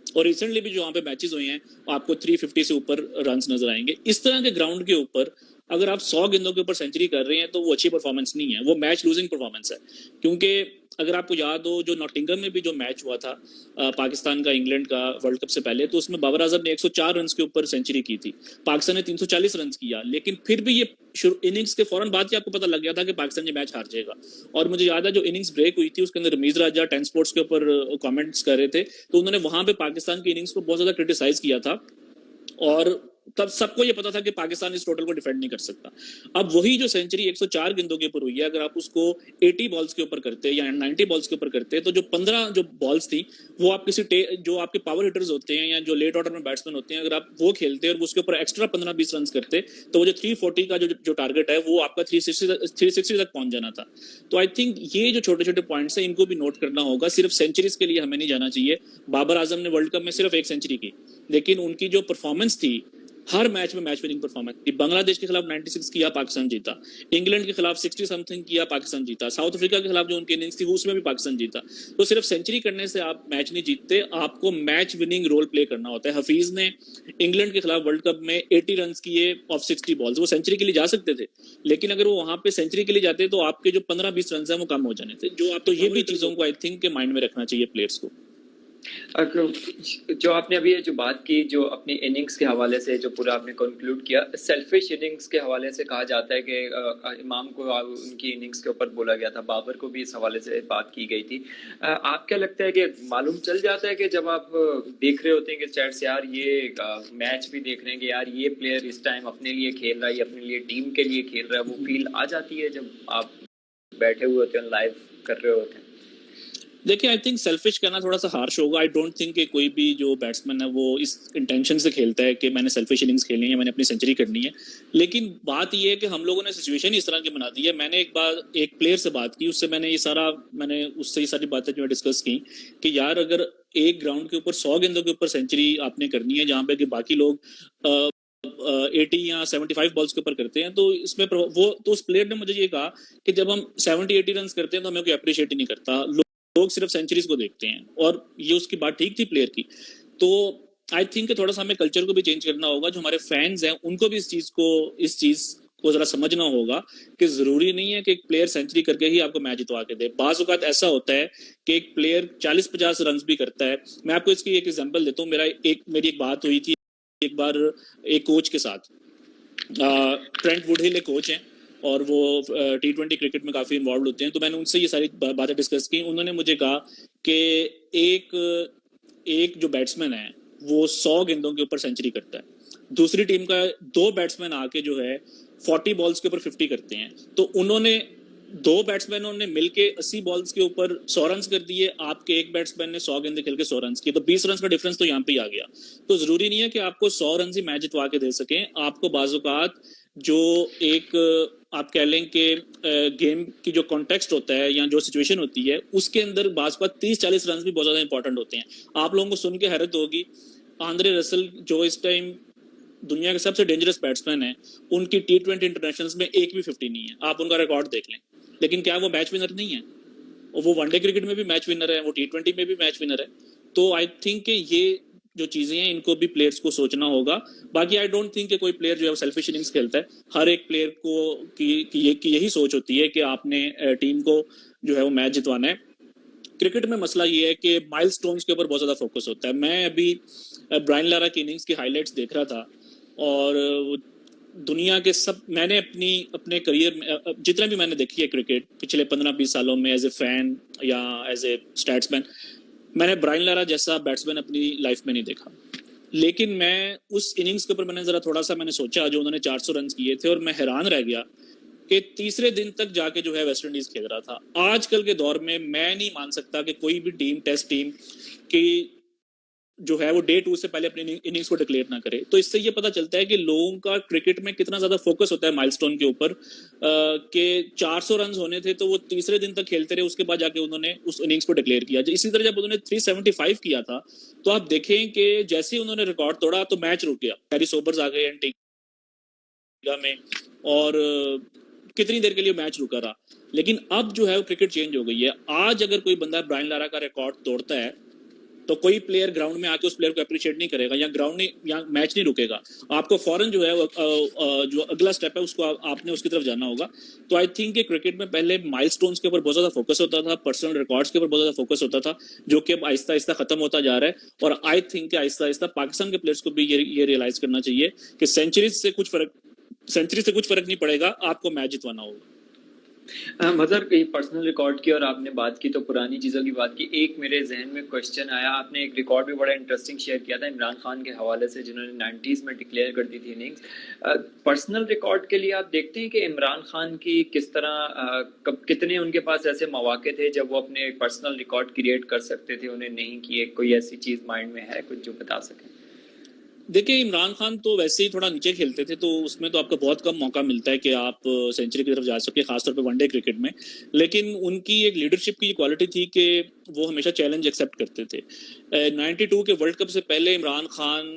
और रिसेंटली भी जो वहाँ पे मैचेस हुए हैं आपको 350 से ऊपर रन्स नजर आएंगे। इस तरह के ग्राउंड के ऊपर अगर आप 100 गेंदों के ऊपर सेंचुरी कर रहे हैं तो वो अच्छी परफॉर्मेंस नहीं है, वो मैच लूजिंग परफॉर्मेंस है। क्योंकि अगर आपको याद हो जो नॉटिंघम में भी जो मैच हुआ था पाकिस्तान का इंग्लैंड का वर्ल्ड कप से पहले, तो उसमें बाबर आजम ने 104 रन के ऊपर सेंचुरी की थी, पाकिस्तान ने 340 रन किया, लेकिन फिर भी ये इनिंग्स के फौरन बाद ही आपको पता लग गया था कि पाकिस्तान ये मैच हार जाएगा। और मुझे याद है जो इनिंग्स ब्रेक हुई थी उसके अंदर रमीज राजा 10 स्पोर्ट्स के ऊपर कमेंट्स कर रहे थे, तो उन्होंने वहां पे पाकिस्तान की इनिंग्स को बहुत ज्यादा क्रिटिसाइज किया था, और तब सबको ये पता था कि पाकिस्तान इस टोटल को डिफेंड नहीं कर सकता। अब वही जो सेंचुरी 104 गेंदों के ऊपर हुई है, अगर आप उसको 80 बॉल्स के ऊपर करते या 90 बॉल्स के ऊपर करते, तो जो 15 जो बॉल्स थी वो आप किसी जो आपके पावर हिटर्स होते हैं या जो लेट ऑर्डर में बैट्समैन होते हैं, अगर आप वो खेलते और उसके ऊपर एक्स्ट्रा 15-20 रन करते, तो वो जो 340 का जो टारगेट है वो आपका 360 तक पहुंच जाना था। तो आई थिंक ये जो छोटे छोटे पॉइंट्स हैं इनको भी नोट करना होगा। सिर्फ सेंचुरीज के लिए हमें नहीं जाना चाहिए। बाबर आजम ने वर्ल्ड कप में सिर्फ एक सेंचुरी की, लेकिन उनकी जो परफॉर्मेंस थी हर मैच में मैच विनिंग परफॉर्मेंस थी। बांग्लादेश के खिलाफ 96 किया, पाकिस्तान जीता। इंग्लैंड के खिलाफ 60 समथिंग किया, पाकिस्तान जीता। साउथ अफ्रीका के खिलाफ जो उनकी इनिंग्स थी उसमें भी पाकिस्तान जीता। तो सिर्फ सेंचुरी करने से आप मैच नहीं जीतते, आपको मैच विनिंग रोल प्ले करना होता है। हफीज ने इंग्लैंड के खिलाफ वर्ल्ड कप में 80 रन किए ऑफ 60 बॉल्स, वो सेंचुरी के लिए जा सकते थे, लेकिन अगर वो वहां पे सेंचुरी के लिए जाते तो आपके जो 15-20 रन है वो कम हो जाने थे। जो आप तो ये भी चीजों को आई थिंक के माइंड में रखना चाहिए प्लेयर्स को। जो आपने अभी जो बात की, जो अपनी इनिंग्स के हवाले से जो पूरा आपने कंक्लूड किया, सेल्फिश इनिंग्स के हवाले से कहा जाता है कि इमाम को उनकी इनिंग्स के ऊपर बोला गया था, बाबर को भी इस हवाले से बात की गई थी। आप क्या लगता है कि मालूम चल जाता है कि जब आप देख रहे होते हैं कि चैट्स यार ये मैच भी देख रहे हैं कि यार ये प्लेयर इस टाइम अपने लिए खेल रहा है, अपने लिए टीम के लिए खेल रहा है, वो फील आ जाती है जब आप बैठे हुए होते हैं लाइव कर रहे होते हैं? देखिए आई थिंक सेल्फिश करना थोड़ा सा हार्श होगा। आई डोंट थिंक कि कोई भी जो बैट्समैन है वो इस इंटेंशन से खेलता है कि मैंने सेल्फिश इनिंग्स खेलनी है, मैंने अपनी सेंचुरी करनी है। लेकिन बात ये है कि हम लोगों ने सिचुएशन इस तरह की बना दी है। मैंने एक बार एक प्लेयर से बात की, उससे मैंने उससे ये सारी बातें जो डिस्कस की कि यार अगर एक ग्राउंड के ऊपर 100 गेंदों के ऊपर सेंचुरी आपने करनी है जहाँ पे कि बाकी लोग 80 या 75 बॉल्स के ऊपर करते हैं, तो इसमें वो तो उस प्लेयर ने मुझे ये कहा कि जब हम 70-80 रन करते हैं तो हमें कोई अप्रिशिएट ही नहीं करता, लोग सिर्फ सेंचुरीज को देखते हैं। और ये उसकी बात ठीक थी प्लेयर की। तो आई थिंक थोड़ा सा हमें कल्चर को भी चेंज करना होगा। जो हमारे फैंस हैं उनको भी इस चीज को जरा समझना होगा कि जरूरी नहीं है कि एक प्लेयर सेंचुरी करके ही आपको मैच जितवा के दे। बाज़ औक़ात ऐसा होता है कि एक प्लेयर 40-50 रन भी करता है। मैं आपको इसकी एक एग्जांपल देता हूँ। मेरी एक बात हुई थी एक बार एक कोच के साथ। ट्रेंट वुडहिल एक कोच हैं और वो T20 क्रिकेट में काफ़ी इन्वॉल्व होते हैं। तो मैंने उनसे ये सारी बातें डिस्कस की। उन्होंने मुझे कहा कि एक जो बैट्समैन है वो 100 गेंदों के ऊपर सेंचुरी करता है, दूसरी टीम का 2 बैट्समैन आके जो है 40 बॉल्स के ऊपर 50 करते हैं। तो उन्होंने 2 बैट्समैनों ने मिलके 80 बॉल्स के ऊपर 100 रन कर दिए, आपके एक बैट्समैन ने 100 गेंदे खेल के 100 रन किए, तो 20 रन का डिफरेंस तो यहाँ पे आ गया। तो जरूरी नहीं है कि आपको 100 रन ही मैच जितवा के दे सकें। आपको बाज़ औक़ात जो एक आप कह लें कि गेम की जो कॉन्टेक्स्ट होता है या जो सिचुएशन होती है उसके अंदर बाज़ औक़ात 30-40 रन भी बहुत ज़्यादा इंपॉर्टेंट होते हैं। आप लोगों को सुन के हैरत होगी, आंद्रे रसल जो इस टाइम दुनिया के सबसे डेंजरस बैट्समैन है, उनकी T20 इंटरनेशनल्स में एक भी 50 नहीं है। आप उनका रिकॉर्ड देख लें, लेकिन क्या वो मैच विनर नहीं है? और वो वनडे क्रिकेट में भी मैच विनर है, वो T20 में भी मैच विनर है। तो आई थिंक ये जो चीजें हैं इनको भी प्लेयर्स को सोचना होगा। बाकी आई डोंट थिंक कि कोई प्लेयर जो है सेल्फिश इनिंग्स खेलता है। हर एक प्लेयर को की यही सोच होती है कि आपने टीम को जो है वो मैच जितवाना है। क्रिकेट में मसला ये है कि माइलस्टोन्स के ऊपर बहुत ज़्यादा फोकस होता है। मैं अभी ब्रायन लारा की इनिंग्स की हाइलाइट्स देख रहा था और दुनिया के सब, मैंने अपने करियर में जितना भी मैंने देखी है क्रिकेट पिछले 15-20 सालों में एज ए फैन या एज ए स्टैट्समैन, मैंने ब्रायन लारा जैसा बैट्समैन अपनी लाइफ में नहीं देखा। लेकिन मैं उस इनिंग्स के ऊपर मैंने थोड़ा सा सोचा जो उन्होंने 400 रन किए थे, और मैं हैरान रह गया कि तीसरे दिन तक जाके जो है वेस्ट इंडीज खेल रहा था। आजकल के दौर में मैं नहीं मान सकता कि कोई भी टीम, टेस्ट टीम की जो है वो डे 2 से पहले अपनी इनिंग्स को डिक्लेयर ना करे। तो इससे ये पता चलता है कि लोगों का क्रिकेट में कितना ज्यादा फोकस होता है माइलस्टोन के ऊपर, कि 400 रन होने थे तो वो तीसरे दिन तक खेलते रहे, उसके बाद जाके उन्होंने उस इनिंग्स को डिक्लेयर किया। इसी तरह जब उन्होंने 375 किया था तो आप देखें कि जैसे ही उन्होंने रिकॉर्ड तोड़ा तो मैच रुक गया, गैरी सोबर्स आ गए एंटीगा में, और कितनी देर के लिए मैच रुका रहा। लेकिन अब जो है वो क्रिकेट चेंज हो गई है। आज अगर कोई बंदा ब्रायन लारा का रिकॉर्ड तोड़ता है तो कोई प्लेयर ग्राउंड में आके उस प्लेयर को अप्रिशिएट नहीं करेगा, या ग्राउंड नहीं, या मैच नहीं रुकेगा। आपको फौरन जो है जो अगला स्टेप है उसको आपने उसकी तरफ जाना होगा। तो आई थिंक कि क्रिकेट में पहले माइलस्टोन्स के ऊपर बहुत ज्यादा फोकस होता था, पर्सनल रिकॉर्ड्स के ऊपर बहुत ज्यादा फोकस होता था, जो कि अब आहिस्ता आहिस्ता खत्म होता जा रहा है। और आई थिंक कि आहिस्ता आहिस्ता पाकिस्तान के प्लेयर्स को भी ये रियलाइज करना चाहिए कि सेंचुरी से कुछ फर्क नहीं पड़ेगा, आपको मैच जितवाना होगा। मतलब ये पर्सनल रिकॉर्ड की और आपने बात की तो पुरानी चीज़ों की बात की, एक मेरे जहन में क्वेश्चन आया। आपने एक रिकॉर्ड भी बड़ा इंटरेस्टिंग शेयर किया था इमरान खान के हवाले से, जिन्होंने 90s में डिक्लेयर कर दी थी इनिंग्स। पर्सनल रिकॉर्ड के लिए आप देखते हैं कि इमरान खान की किस तरह कितने उनके पास ऐसे मौके थे जब वो अपने पर्सनल रिकॉर्ड क्रिएट कर सकते थे, उन्हें नहीं किए? कोई ऐसी चीज़ माइंड में है कुछ जो बता सकें? देखिए, इमरान खान तो वैसे ही थोड़ा नीचे खेलते थे, तो उसमें तो आपको बहुत कम मौका मिलता है कि आप सेंचुरी की तरफ जा सके, खासतौर पे वनडे क्रिकेट में। लेकिन उनकी एक लीडरशिप की क्वालिटी थी कि वो हमेशा चैलेंज एक्सेप्ट करते थे। 92 के वर्ल्ड कप से पहले इमरान खान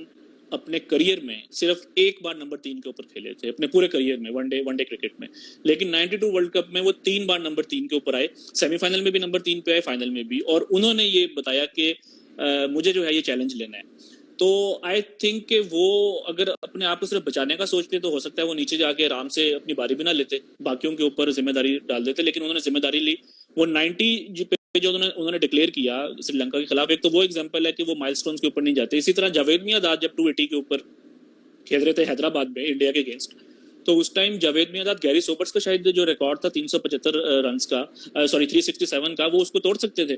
अपने करियर में सिर्फ एक बार नंबर 3 के ऊपर खेले थे, अपने पूरे करियर में वनडे क्रिकेट में। लेकिन 92 वर्ल्ड कप में वो 3 बार नंबर 3 के ऊपर आए, सेमीफाइनल में भी नंबर 3 पे आए, फाइनल में भी। और उन्होंने ये बताया कि मुझे जो है ये चैलेंज लेना है। तो आई थिंक कि वो अगर अपने आप को सिर्फ बचाने का सोचते तो हो सकता है वो नीचे जाके आराम से अपनी बारी भी ना लेते, बाकियों के ऊपर जिम्मेदारी डाल देते। लेकिन उन्होंने जिम्मेदारी ली। वो 90 पे जो उन्होंने डिक्लेयर किया श्रीलंका के खिलाफ, एक तो वो एग्जांपल है कि वो माइलस्टोन्स के ऊपर नहीं जाते। इसी तरह जावेद मियांदाद जब 280 के ऊपर खेल रहे थे हैदराबाद में इंडिया के अगेंस्ट, तो उस time Javed Miandad Garry Sobers का शायद जो रिकॉर्ड था 375 रन का, 367 का, वो उसको तोड़ सकते थे।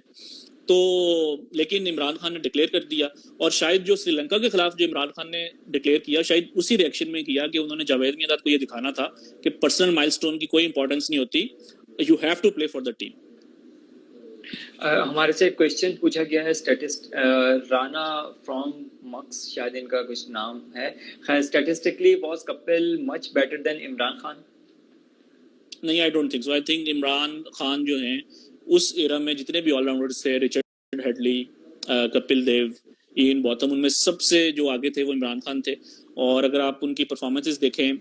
तो लेकिन इमरान खान ने डिक्लेयर कर दिया। और शायद जो श्रीलंका के खिलाफ जो इमरान खान ने डिक्लेयर किया, शायद उसी रिएक्शन में किया कि उन्होंने जावेद मियांदाद को ये दिखाना था कि पर्सनल माइलस्टोन की कोई इंपॉर्टेंस नहीं होती, you have to play for the team. हमारे से क्वेश्चन पूछा गया है राना फ्रॉम मक्स, शायद इनका कुछ नाम है। खैर, statistically was Kapil much better than Imran Khan? नहीं, I don't think so. I think Imran Khan जो हैं उस एरा में जितने भी ऑलराउंडर्स थे, Richard Hadlee, Kapil Dev, Ian Botham, उनमें सबसे जो आगे थे वो इमरान खान थे। और अगर आप उनकी परफॉर्मेंसेस देखें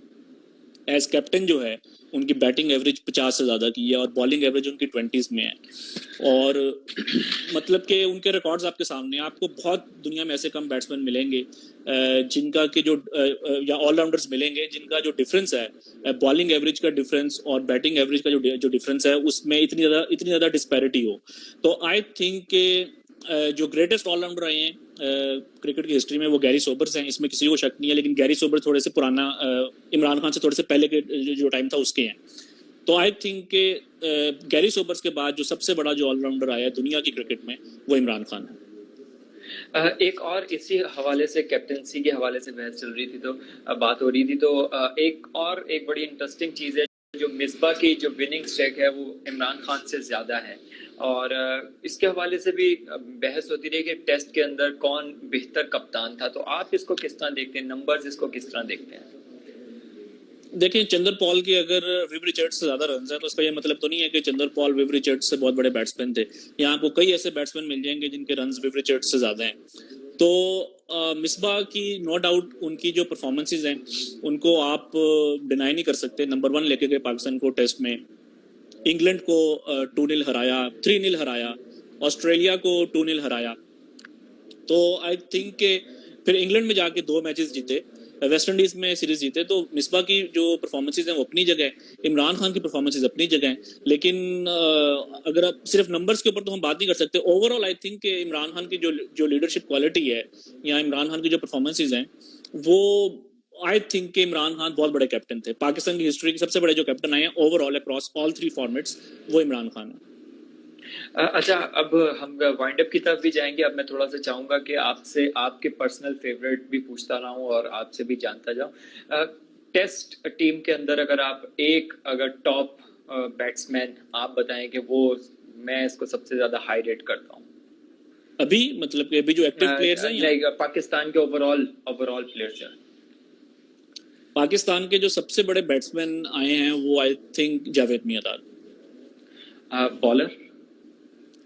एज कैप्टन, जो है उनकी बैटिंग एवरेज 50 से ज़्यादा की है और बॉलिंग एवरेज उनकी 20s में है। और मतलब कि उनके रिकॉर्ड्स आपके सामने हैं। आपको बहुत दुनिया में ऐसे कम बैट्समैन मिलेंगे जिनका कि जो या ऑलराउंडर्स मिलेंगे जिनका जो डिफरेंस है बॉलिंग एवरेज का डिफरेंस और बैटिंग एवरेज का जो डिफरेंस है उसमें इतनी ज़्यादा डिस्पैरिटी हो। तो आई थिंक के जो ग्रेटेस्ट ऑलराउंडर आए हैं क्रिकेट की हिस्ट्री में वो गैरी सोबर्स हैं, इसमें किसी को शक नहीं है। लेकिन गैरी सोबर्स थोड़े से पुराना, इमरान खान से थोड़े से पहले के जो टाइम था उसके हैं। तो आई थिंक के गैरी सोबर्स के बाद जो सबसे बड़ा जो ऑलराउंडर आया दुनिया की क्रिकेट में वो इमरान खान है। एक और इसी हवाले से, कैप्टनसी के हवाले से बहस चल रही थी, तो बात हो रही थी, तो एक बड़ी इंटरेस्टिंग चीज़ है, जो मिसबा की जो विनिंग स्ट्रेक है वो इमरान खान से ज़्यादा है। और इसके हवाले से भी बहस होती रही कि टेस्ट के अंदर कौन बेहतर कप्तान था। तो आप इसको किस तरह देखते हैं, नंबर्स इसको किस तरह देखते हैं? देखिए, चंदर पॉल के अगर विव रिचर्ड्स से ज्यादा रन है तो इसका ये मतलब तो नहीं है कि चंदर पॉल विव रिचर्ड्स से बहुत बड़े बैट्समैन थे। यहाँ आपको कई ऐसे बैट्समैन मिल जाएंगे जिनके रन विव रिचर्ड्स से ज्यादा हैं। तो मिसबा की नो डाउट उनकी जो परफॉर्मेंसेज हैं उनको आप डिनाई नहीं कर सकते। नंबर 1 लेके गए पाकिस्तान को टेस्ट में, इंग्लैंड को 2-0 हराया, 3-0 हराया, ऑस्ट्रेलिया को 2-0 हराया। तो आई थिंक के फिर इंग्लैंड में जाके 2 मैचेस जीते, वेस्ट इंडीज में सीरीज जीते। तो मिसबा की जो परफॉर्मेंसेज हैं वो अपनी जगह है, इमरान खान की परफॉर्मेंसेज अपनी जगह है, लेकिन अगर आप सिर्फ नंबर्स के ऊपर तो हम बात नहीं कर सकते। ओवरऑल आई थिंक कि इमरान खान की जो लीडरशिप क्वालिटी है या इमरान खान की जो परफॉर्मेंसेज हैं वो आई थिंक कि इमरान खान बहुत बड़े कैप्टन थे। पाकिस्तान की हिस्ट्री के सबसे बड़े जो कैप्टन आए हैं ओवरऑल अक्रॉस ऑल 3 फॉर्मेट्स वो इमरान खान है। अच्छा, अब हम वाइंड अप की तरफ भी जाएंगे। अब मैं थोड़ा सा चाहूंगा कि आपसे आपके पर्सनल फेवरेट भी पूछता रहा हूँ और आपसे भी जानता जाऊँ। टेस्ट टीम के अंदर अगर आप अगर टॉप बैट्समैन आप बताएं कि वो मैं इसको सबसे ज्यादा हाई रेट करता हूँ अभी मतलब कि अभी जो एक्टिव प्लेयर्स हैं नहीं, पाकिस्तान के ओवरऑल प्लेयर्स हैं। पाकिस्तान के जो सबसे बड़े बैट्समैन आए हैं वो I think Javed Miandad, bowler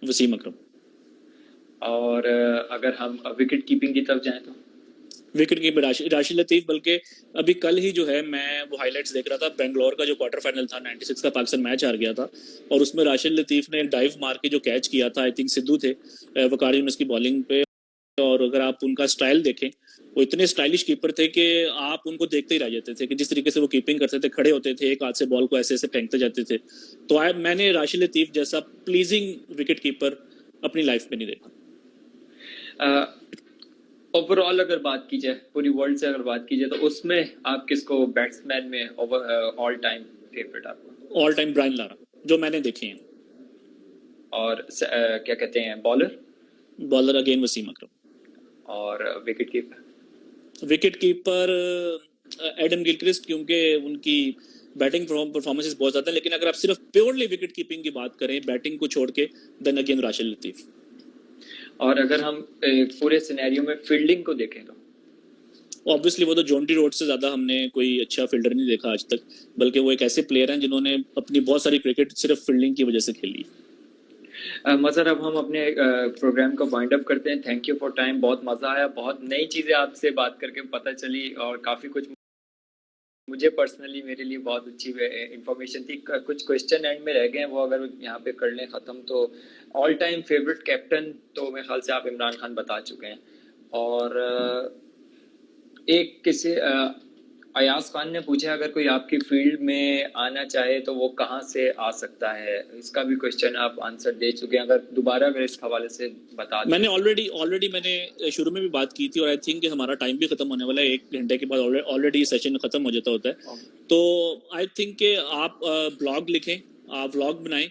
Wasim Akram. और अगर हम विकेट कीपिंग की तरफ जाएं तो विकेट कीपर राशिद लतीफ। बल्कि अभी कल ही जो है मैं वो हाइलाइट्स देख रहा था, बेंगलोर का जो क्वार्टर फाइनल था 96 का पाकिस्तान मैच हार गया था और उसमें राशिद लतीफ ने एक डाइव मार के जो कैच किया था, आई थिंक सिद्धू थे वकार यूनुस की बॉलिंग पे। और अगर आप उनका स्टाइल देखें वो इतने स्टाइलिश कीपर थे कि आप उनको देखते ही रह जाते थे कि जिस तरीके से वो कीपिंग करते थे, खड़े होते थे, एक हाथ से बॉल को ऐसे ऐसे फेंकते जाते थे। तो मैंने राशिद लतीफ जैसा प्लीजिंग विकेट कीपर अपनी लाइफ में नहीं देखा। ओवरऑल अगर बात की जाए, पूरी वर्ल्ड से अगर बात की जाए, तो उसमें आप किसको बैट्समैन में ऑल टाइम फेवरेट आपका? ऑल टाइम ब्रायन लारा जो मैंने देखे हैं। और क्या कहते हैं बॉलर अगेन वसीम अकरम। और विकेट कीपर एडम गिलक्रिस्ट, क्योंकि उनकी बैटिंग परफॉर्मेंसेस बहुत ज्यादा है। लेकिन अगर आप सिर्फ प्योरली विकेट कीपिंग की बात करें बैटिंग को छोड़ के, देन अगेन राशिद लतीफ। और अगर हम पूरे सिनेरियो में फील्डिंग को देखें तो ऑब्वियसली वो तो जॉन्टी रोड से ज्यादा हमने कोई अच्छा फील्डर नहीं देखा आज तक, बल्कि वो एक ऐसे प्लेयर हैं जिन्होंने अपनी बहुत सारी क्रिकेट सिर्फ फील्डिंग की वजह से खेली। मज़र, अब हम अपने प्रोग्राम को वाइंड अप करते हैं। थैंक यू फॉर टाइम, बहुत मज़ा आया, बहुत नई चीज़ें आपसे बात करके पता चली और काफ़ी कुछ मुझे पर्सनली मेरे लिए बहुत अच्छी इंफॉर्मेशन थी। कुछ क्वेश्चन एंड में रह गए हैं, वो अगर यहाँ पे कर लें ख़त्म तो ऑल टाइम फेवरेट कैप्टन तो मेरे ख्याल से आप इमरान खान बता चुके हैं। और एक किसी अयाज खान ने पूछा अगर कोई आपकी फील्ड में आना चाहे तो वो कहाँ से आ सकता है, इसका भी क्वेश्चन आप आंसर दे चुके हैं। अगर दोबारा अगर इस हवाले से बता दें। मैंने ऑलरेडी मैंने शुरू में भी बात की थी और आई थिंक हमारा टाइम भी खत्म होने वाला है, 1 घंटे के बाद ऑलरेडी सेशन खत्म हो जाता होता है। तो आई थिंक कि आप ब्लॉग लिखें, आप व्लॉग बनाएं